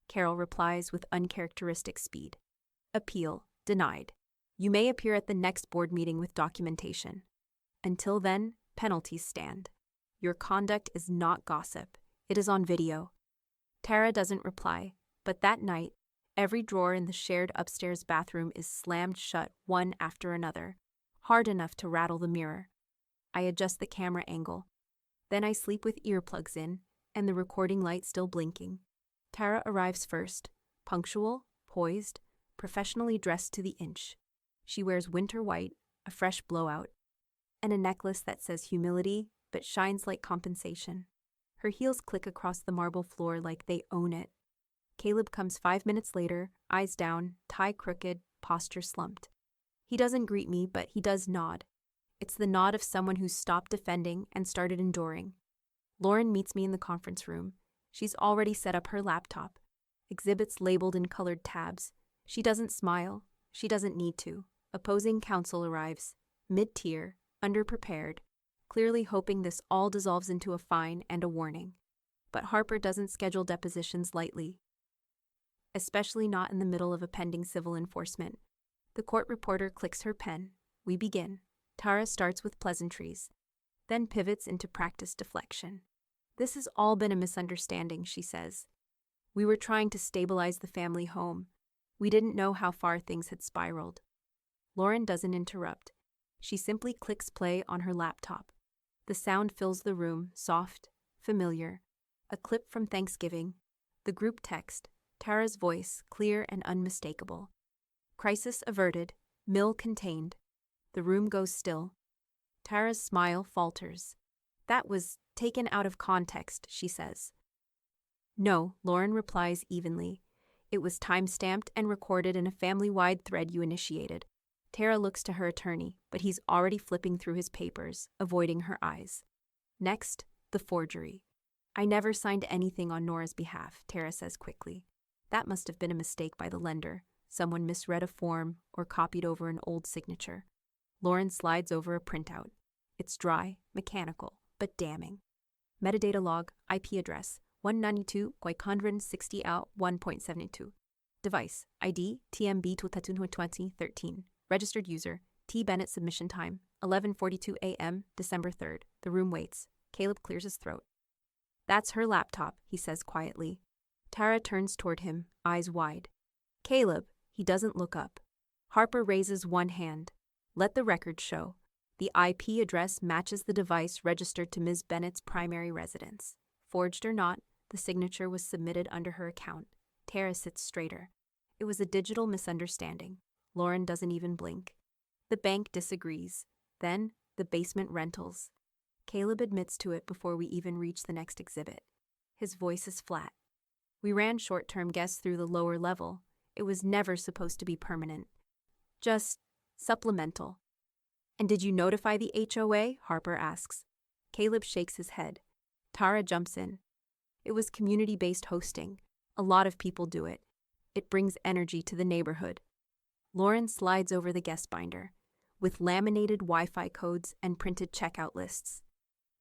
Carol replies with uncharacteristic speed. Appeal denied. You may appear at the next board meeting with documentation. Until then, penalties stand. Your conduct is not gossip. It is on video. Tara doesn't reply, but that night, every drawer in the shared upstairs bathroom is slammed shut one after another, hard enough to rattle the mirror. I adjust the camera angle. Then I sleep with earplugs in, and the recording light still blinking. Tara arrives first, punctual, poised, professionally dressed to the inch. She wears winter white, a fresh blowout, and a necklace that says humility but shines like compensation. Her heels click across the marble floor like they own it. Caleb comes 5 minutes later, eyes down, tie crooked, posture slumped. He doesn't greet me, but he does nod. It's the nod of someone who's stopped defending and started enduring. Lauren meets me in the conference room. She's already set up her laptop. Exhibits labeled in colored tabs. She doesn't smile. She doesn't need to. Opposing counsel arrives. Mid-tier, underprepared, clearly hoping this all dissolves into a fine and a warning. But Harper doesn't schedule depositions lightly. especially not in the middle of a pending civil enforcement. The court reporter clicks her pen. We begin. Tara starts with pleasantries, then pivots into practiced deflection. This has all been a misunderstanding, she says. We were trying to stabilize the family home. We didn't know how far things had spiraled. Lauren doesn't interrupt. She simply clicks play on her laptop. The sound fills the room, soft, familiar. A clip from Thanksgiving. The group text. Tara's voice, clear and unmistakable. Crisis averted. Mill contained. The room goes still. Tara's smile falters. That was taken out of context, she says. No, Lauren replies evenly. It was time-stamped and recorded in a family-wide thread you initiated. Tara looks to her attorney, but he's already flipping through his papers, avoiding her eyes. Next, the forgery. I never signed anything on Nora's behalf, Tara says quickly. That must have been a mistake by the lender. Someone misread a form or copied over an old signature. Lauren slides over a printout. It's dry, mechanical, but damning. Metadata log, IP address, 192.160 out 1.72. Device, ID, TMB 2013. Registered user, T. Bennett. Submission time, 11:42 a.m., December 3rd. The room waits. Caleb clears his throat. That's her laptop, he says quietly. Tara turns toward him, eyes wide. Caleb, he doesn't look up. Harper raises one hand. Let the record show. The IP address matches the device registered to Ms. Bennett's primary residence. Forged or not, the signature was submitted under her account. Tara sits straighter. It was a digital misunderstanding. Lauren doesn't even blink. The bank disagrees. Then, the basement rentals. Caleb admits to it before we even reach the next exhibit. His voice is flat. We ran short-term guests through the lower level. It was never supposed to be permanent. Just supplemental. And did you notify the HOA? Harper asks. Caleb shakes his head. Tara jumps in. It was community-based hosting. A lot of people do it. It brings energy to the neighborhood. Lauren slides over the guest binder, with laminated Wi-Fi codes and printed checkout lists.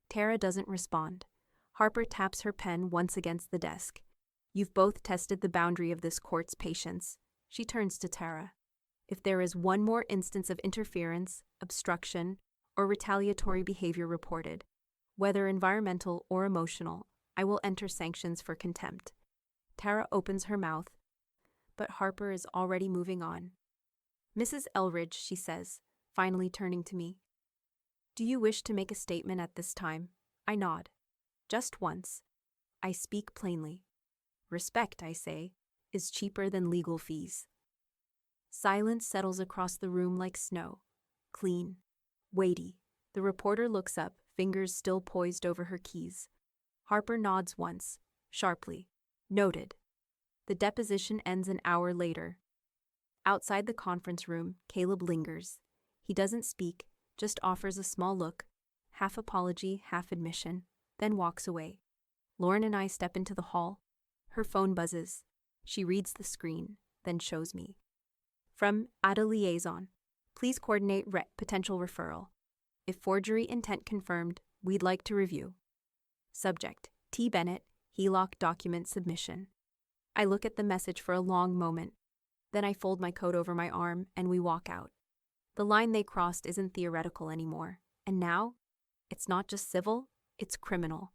Tara doesn't respond. Harper taps her pen once against the desk. You've both tested the boundary of this court's patience. She turns to Tara. If there is one more instance of interference, obstruction, or retaliatory behavior reported, whether environmental or emotional, I will enter sanctions for contempt. Tara opens her mouth, but Harper is already moving on. Mrs. Elridge, she says, finally turning to me. Do you wish to make a statement at this time? I nod. Just once. I speak plainly. Respect, I say, is cheaper than legal fees. Silence settles across the room like snow. Clean. Weighty. The reporter looks up, fingers still poised over her keys. Harper nods once, sharply. Noted. The deposition ends an hour later. Outside the conference room, Caleb lingers. He doesn't speak, just offers a small look, half apology, half admission, then walks away. Lauren and I step into the hall. Her phone buzzes. She reads the screen, then shows me. From Ada Liaison. Please coordinate potential referral. If forgery intent confirmed, we'd like to review. Subject, T. Bennett, HELOC document submission. I look at the message for a long moment. Then I fold my coat over my arm and we walk out. The line they crossed isn't theoretical anymore. And now, it's not just civil, it's criminal.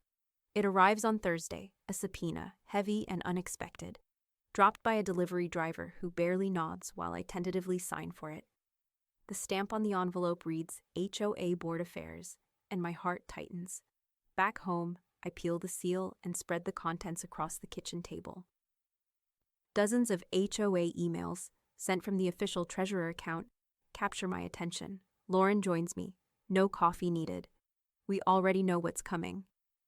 It arrives on Thursday, a subpoena, heavy and unexpected, dropped by a delivery driver who barely nods while I tentatively sign for it. The stamp on the envelope reads HOA Board Affairs, and my heart tightens. Back home, I peel the seal and spread the contents across the kitchen table. Dozens of HOA emails, sent from the official treasurer account, capture my attention. Lauren joins me. No coffee needed. We already know what's coming.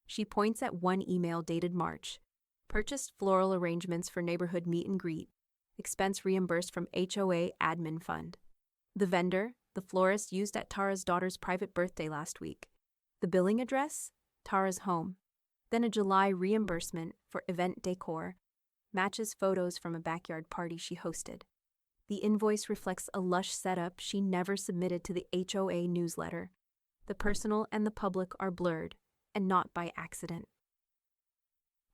She points at one email dated March. Purchased floral arrangements for neighborhood meet and greet. Expense reimbursed from HOA admin fund. The vendor, the florist used at Tara's daughter's private birthday last week. The billing address? Tara's home. Then a July reimbursement for event decor. Matches photos from a backyard party she hosted. The invoice reflects a lush setup she never submitted to the HOA newsletter. The personal and the public are blurred, and not by accident.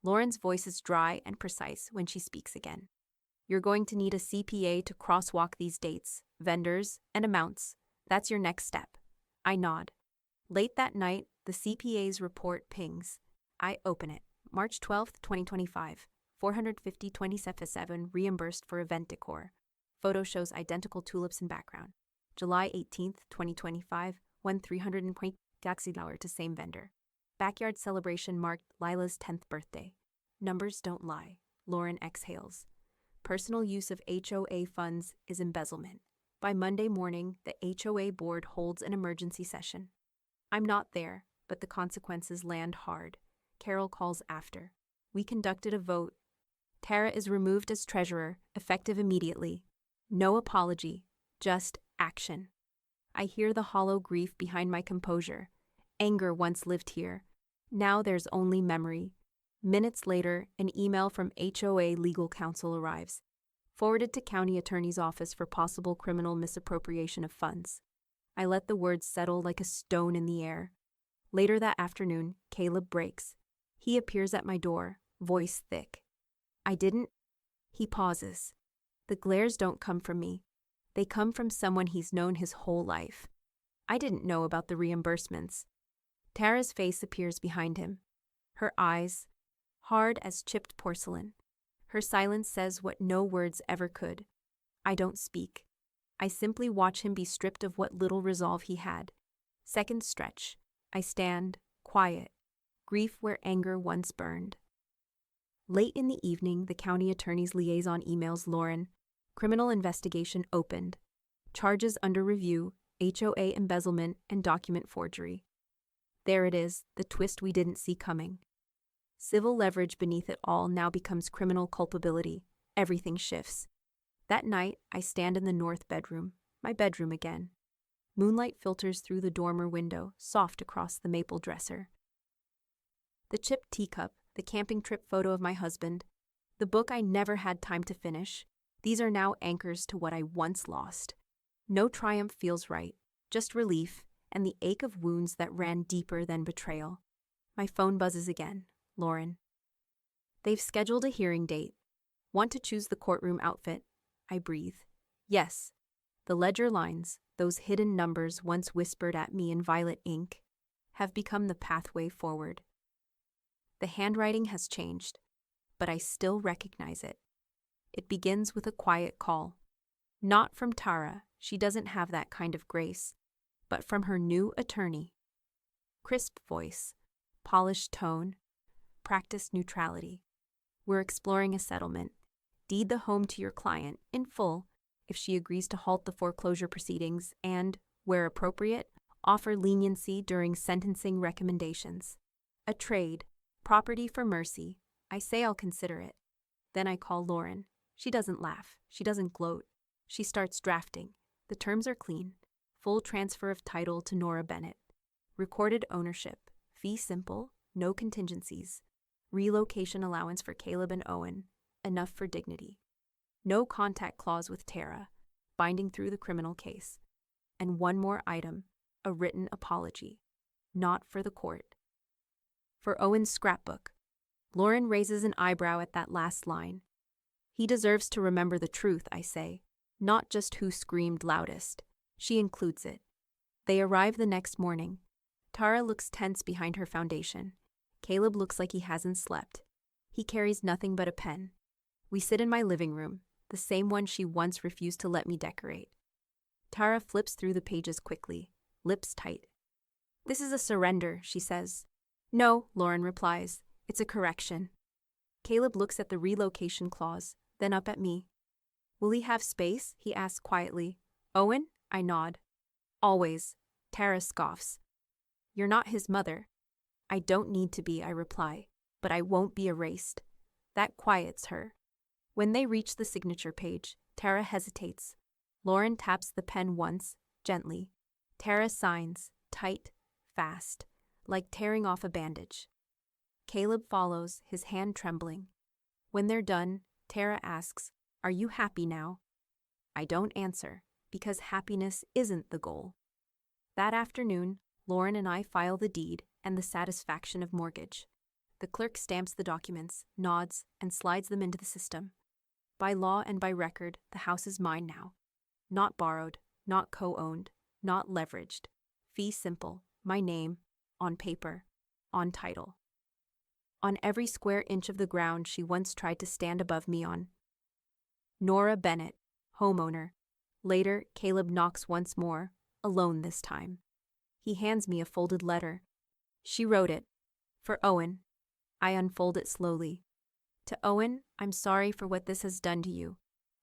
Lauren's voice is dry and precise when she speaks again. You're going to need a CPA to crosswalk these dates, vendors, and amounts. That's your next step. I nod. Late that night, the CPA's report pings. I open it. March 12th, 2025. 450.27 reimbursed for event decor. Photo shows identical tulips in background. July 18th, 2025. 1,320 $300 to same vendor. Backyard celebration marked Lila's 10th birthday. Numbers don't lie. Lauren exhales. Personal use of HOA funds is embezzlement. By Monday morning, the HOA board holds an emergency session. I'm not there, but the consequences land hard. Carol calls after. We conducted a vote. Tara is removed as treasurer, effective immediately. No apology, just action. I hear the hollow grief behind my composure. Anger once lived here. Now there's only memory. Minutes later, an email from HOA legal counsel arrives, forwarded to county attorney's office for possible criminal misappropriation of funds. I let the words settle like a stone in the air. Later that afternoon, Caleb breaks. He appears at my door, voice thick. I didn't. He pauses. The glares don't come from me. They come from someone he's known his whole life. I didn't know about the reimbursements. Tara's face appears behind him. Her eyes, hard as chipped porcelain. Her silence says what no words ever could. I don't speak. I simply watch him be stripped of what little resolve he had. Seconds stretch. I stand, quiet, grief where anger once burned. Late in the evening, the county attorney's liaison emails Lauren. Criminal investigation opened. Charges under review, HOA embezzlement, and document forgery. There it is, the twist we didn't see coming. Civil leverage beneath it all now becomes criminal culpability. Everything shifts. That night, I stand in the north bedroom, my bedroom again. Moonlight filters through the dormer window, soft across the maple dresser. The chipped teacup, the camping trip photo of my husband, the book I never had time to finish, these are now anchors to what I once lost. No triumph feels right, just relief and the ache of wounds that ran deeper than betrayal. My phone buzzes again. Lauren. They've scheduled a hearing date. Want to choose the courtroom outfit? I breathe. Yes. The ledger lines, those hidden numbers once whispered at me in violet ink, have become the pathway forward. The handwriting has changed, but I still recognize it. It begins with a quiet call. Not from Tara, she doesn't have that kind of grace, but from her new attorney. Crisp voice, polished tone, practice neutrality. We're exploring a settlement. Deed the home to your client, in full, if she agrees to halt the foreclosure proceedings and, where appropriate, offer leniency during sentencing recommendations. A trade, property for mercy. I say I'll consider it. Then I call Lauren. She doesn't laugh. She doesn't gloat. She starts drafting. The terms are clean. Full transfer of title to Nora Bennett. Recorded ownership. Fee simple. No contingencies. Relocation allowance for Caleb and Owen. Enough for dignity. No contact clause with Tara. Binding through the criminal case. And one more item. A written apology. Not for the court. For Owen's scrapbook. Lauren raises an eyebrow at that last line. He deserves to remember the truth, I say. Not just who screamed loudest. She includes it. They arrive the next morning. Tara looks tense behind her foundation. Caleb looks like he hasn't slept. He carries nothing but a pen. We sit in my living room, the same one she once refused to let me decorate. Tara flips through the pages quickly, lips tight. This is a surrender, she says. No, Lauren replies. It's a correction. Caleb looks at the relocation clause, then up at me. Will he have space? He asks quietly. Owen? I nod. Always. Tara scoffs. You're not his mother. I don't need to be, I reply, but I won't be erased. That quiets her. When they reach the signature page, Tara hesitates. Lauren taps the pen once, gently. Tara signs, tight, fast, like tearing off a bandage. Caleb follows, his hand trembling. When they're done, Tara asks, Are you happy now? I don't answer, because happiness isn't the goal. That afternoon, Lauren and I file the deed and the satisfaction of mortgage. The clerk stamps the documents, nods, and slides them into the system. By law and by record, the house is mine now. Not borrowed, not co-owned, not leveraged. Fee simple, my name, on paper, on title. On every square inch of the ground she once tried to stand above me on. Nora Bennett, homeowner. Later, Caleb knocks once more, alone this time. He hands me a folded letter. She wrote it. For Owen. I unfold it slowly. To Owen, I'm sorry for what this has done to you.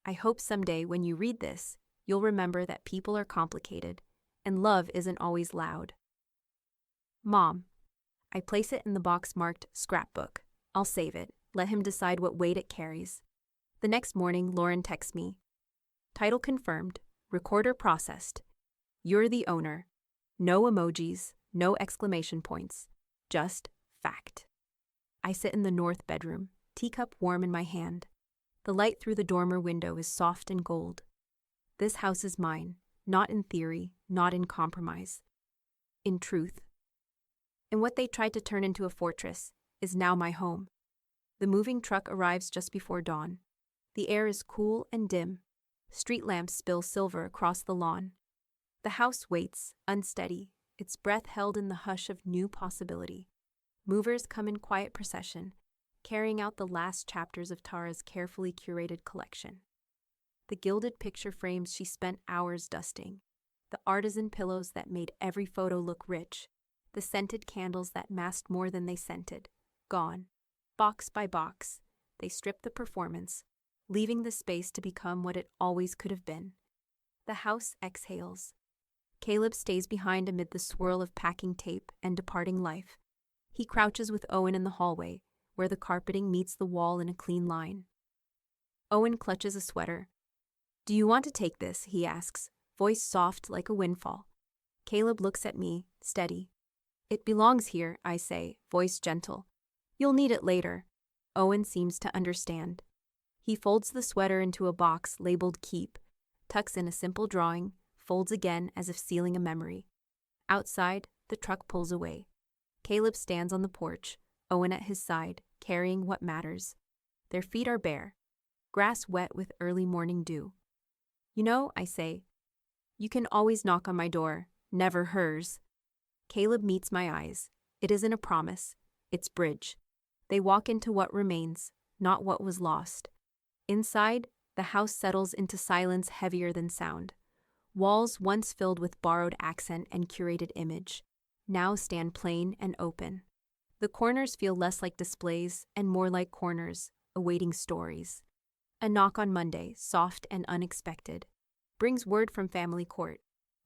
I hope someday when you read this, you'll remember that people are complicated, and love isn't always loud. Mom. I place it in the box marked scrapbook. I'll save it. Let him decide what weight it carries. The next morning, Lauren texts me. Title confirmed. Recorder processed. You're the owner. No emojis, no exclamation points. Just fact. I sit in the north bedroom, teacup warm in my hand. The light through the dormer window is soft and gold. This house is mine, not in theory, not in compromise. In truth. And what they tried to turn into a fortress is now my home. The moving truck arrives just before dawn. The air is cool and dim. Street lamps spill silver across the lawn. The house waits, unsteady, its breath held in the hush of new possibility. Movers come in quiet procession, carrying out the last chapters of Tara's carefully curated collection. The gilded picture frames she spent hours dusting, the artisan pillows that made every photo look rich, the scented candles that masked more than they scented, gone. Box by box, they strip the performance, leaving the space to become what it always could have been. The house exhales. Caleb stays behind amid the swirl of packing tape and departing life. He crouches with Owen in the hallway, where the carpeting meets the wall in a clean line. Owen clutches a sweater. Do you want to take this? He asks, voice soft like a windfall. Caleb looks at me, steady. It belongs here, I say, voice gentle. You'll need it later. Owen seems to understand. He folds the sweater into a box labeled Keep, tucks in a simple drawing, folds again as if sealing a memory. Outside, the truck pulls away. Caleb stands on the porch, Owen at his side, carrying what matters. Their feet are bare, grass wet with early morning dew. You know, I say, you can always knock on my door, never hers. Caleb meets my eyes. It isn't a promise, it's bridge. They walk into what remains, not what was lost. Inside, the house settles into silence heavier than sound. Walls once filled with borrowed accent and curated image, now stand plain and open. The corners feel less like displays and more like corners, awaiting stories. A knock on Monday, soft and unexpected, brings word from family court.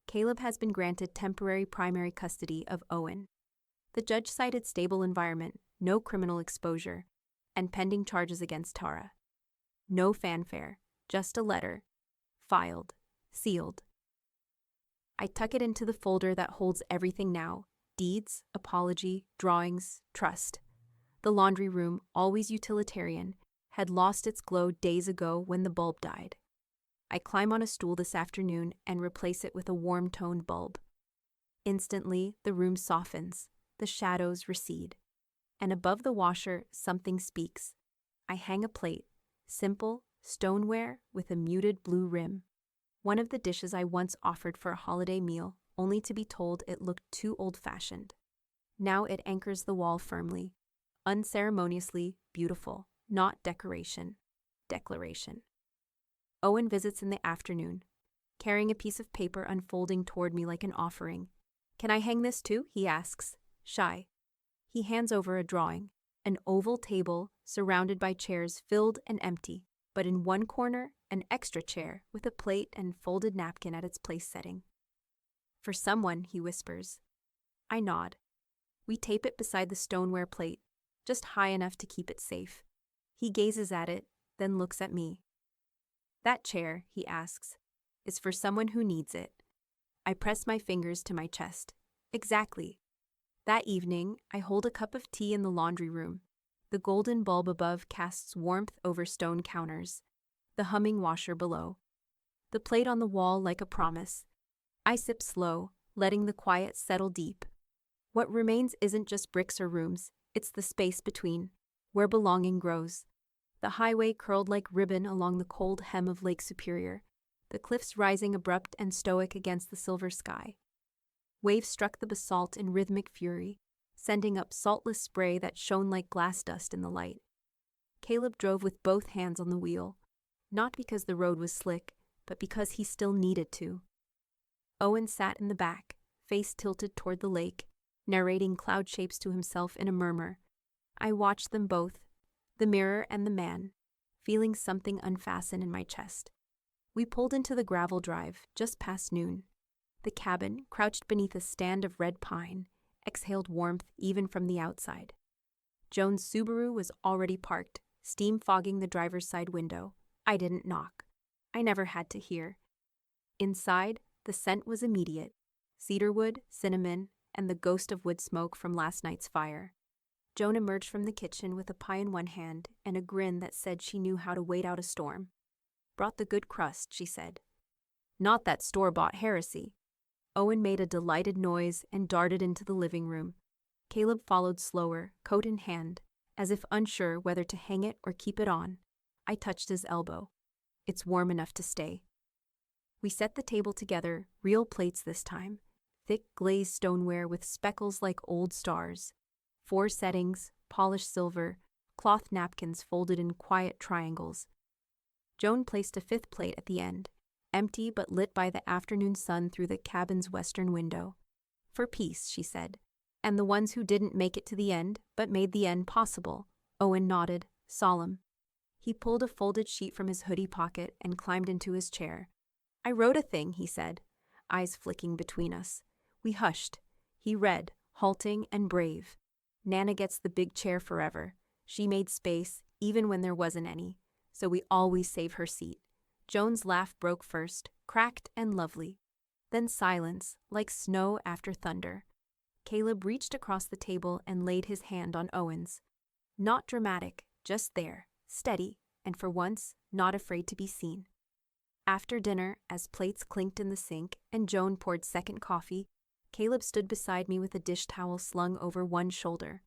Caleb has been granted temporary primary custody of Owen. The judge cited stable environment, no criminal exposure, and pending charges against Tara. No fanfare, just a letter, filed, sealed. I tuck it into the folder that holds everything now: deeds, apology, drawings, trust. The laundry room, always utilitarian, had lost its glow days ago when the bulb died. I climb on a stool this afternoon and replace it with a warm-toned bulb. Instantly, the room softens, the shadows recede. And above the washer, something speaks. I hang a plate, simple, stoneware with a muted blue rim. One of the dishes I once offered for a holiday meal, only to be told it looked too old-fashioned. Now it anchors the wall firmly, unceremoniously beautiful, not decoration, declaration. Owen visits in the afternoon, carrying a piece of paper unfolding toward me like an offering. Can I hang this too? He asks, shy. He hands over a drawing, an oval table surrounded by chairs filled and empty, but in one corner, an extra chair with a plate and folded napkin at its place setting. For someone, he whispers. I nod. We tape it beside the stoneware plate, just high enough to keep it safe. He gazes at it, then looks at me. That chair, he asks, is for someone who needs it. I press my fingers to my chest. Exactly. That evening, I hold a cup of tea in the laundry room. The golden bulb above casts warmth over stone counters, the humming washer below. The plate on the wall like a promise. I sip slow, letting the quiet settle deep. What remains isn't just bricks or rooms, it's the space between, where belonging grows. The highway curled like ribbon along the cold hem of Lake Superior, the cliffs rising abrupt and stoic against the silver sky. Waves struck the basalt in rhythmic fury, sending up saltless spray that shone like glass dust in the light. Caleb drove with both hands on the wheel, not because the road was slick, but because he still needed to. Owen sat in the back, face tilted toward the lake, narrating cloud shapes to himself in a murmur. I watched them both, the mirror and the man, feeling something unfasten in my chest. We pulled into the gravel drive just past noon. The cabin, crouched beneath a stand of red pine, exhaled warmth even from the outside. Joan's Subaru was already parked, steam fogging the driver's side window. I didn't knock. I never had to hear. Inside, the scent was immediate: cedarwood, cinnamon, and the ghost of wood smoke from last night's fire. Joan emerged from the kitchen with a pie in one hand and a grin that said she knew how to wait out a storm. "Brought the good crust," she said. "Not that store-bought heresy." Owen made a delighted noise and darted into the living room. Caleb followed slower, coat in hand, as if unsure whether to hang it or keep it on. I touched his elbow. "It's warm enough to stay." We set the table together, real plates this time, thick glazed stoneware with speckles like old stars. 4 settings, polished silver, cloth napkins folded in quiet triangles. Joan placed a 5th plate at the end, empty but lit by the afternoon sun through the cabin's western window. "For peace," she said. "And the ones who didn't make it to the end, but made the end possible." Owen nodded, solemn. He pulled a folded sheet from his hoodie pocket and climbed into his chair. "I wrote a thing," he said, eyes flicking between us. We hushed. He read, halting and brave. "Nana gets the big chair forever. She made space, even when there wasn't any, so we always save her seat." Joan's laugh broke first, cracked and lovely. Then silence, like snow after thunder. Caleb reached across the table and laid his hand on Owen's. Not dramatic, just there, steady, and for once, not afraid to be seen. After dinner, as plates clinked in the sink and Joan poured second coffee, Caleb stood beside me with a dish towel slung over one shoulder.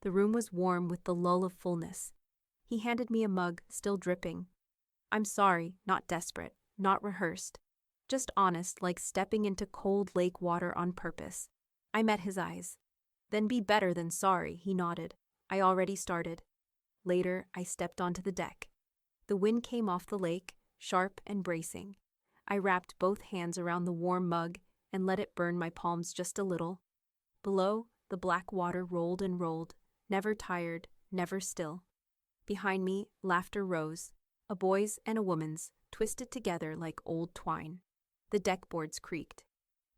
The room was warm with the lull of fullness. He handed me a mug, still dripping. "I'm sorry, not desperate, not rehearsed. Just honest, like stepping into cold lake water on purpose." I met his eyes. "Then be better than sorry," he nodded. "I already started." Later, I stepped onto the deck. The wind came off the lake, sharp and bracing. I wrapped both hands around the warm mug and let it burn my palms just a little. Below, the black water rolled and rolled, never tired, never still. Behind me, laughter rose, a boy's and a woman's, twisted together like old twine. The deck boards creaked.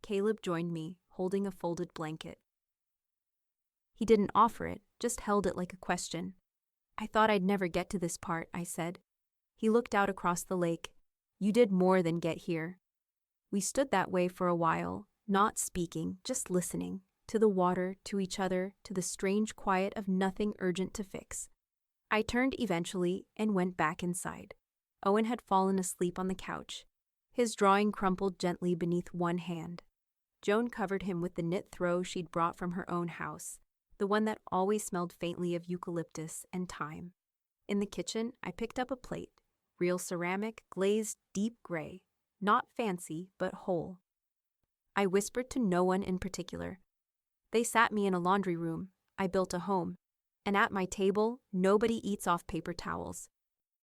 Caleb joined me, holding a folded blanket. He didn't offer it, just held it like a question. "I thought I'd never get to this part," I said. He looked out across the lake. "You did more than get here." We stood that way for a while, not speaking, just listening, to the water, to each other, to the strange quiet of nothing urgent to fix. I turned eventually and went back inside. Owen had fallen asleep on the couch. His drawing crumpled gently beneath one hand. Joan covered him with the knit throw she'd brought from her own house, the one that always smelled faintly of eucalyptus and thyme. In the kitchen, I picked up a plate, real ceramic, glazed deep gray, not fancy, but whole. I whispered to no one in particular. They sat me in a laundry room. I built a home. And at my table, nobody eats off paper towels.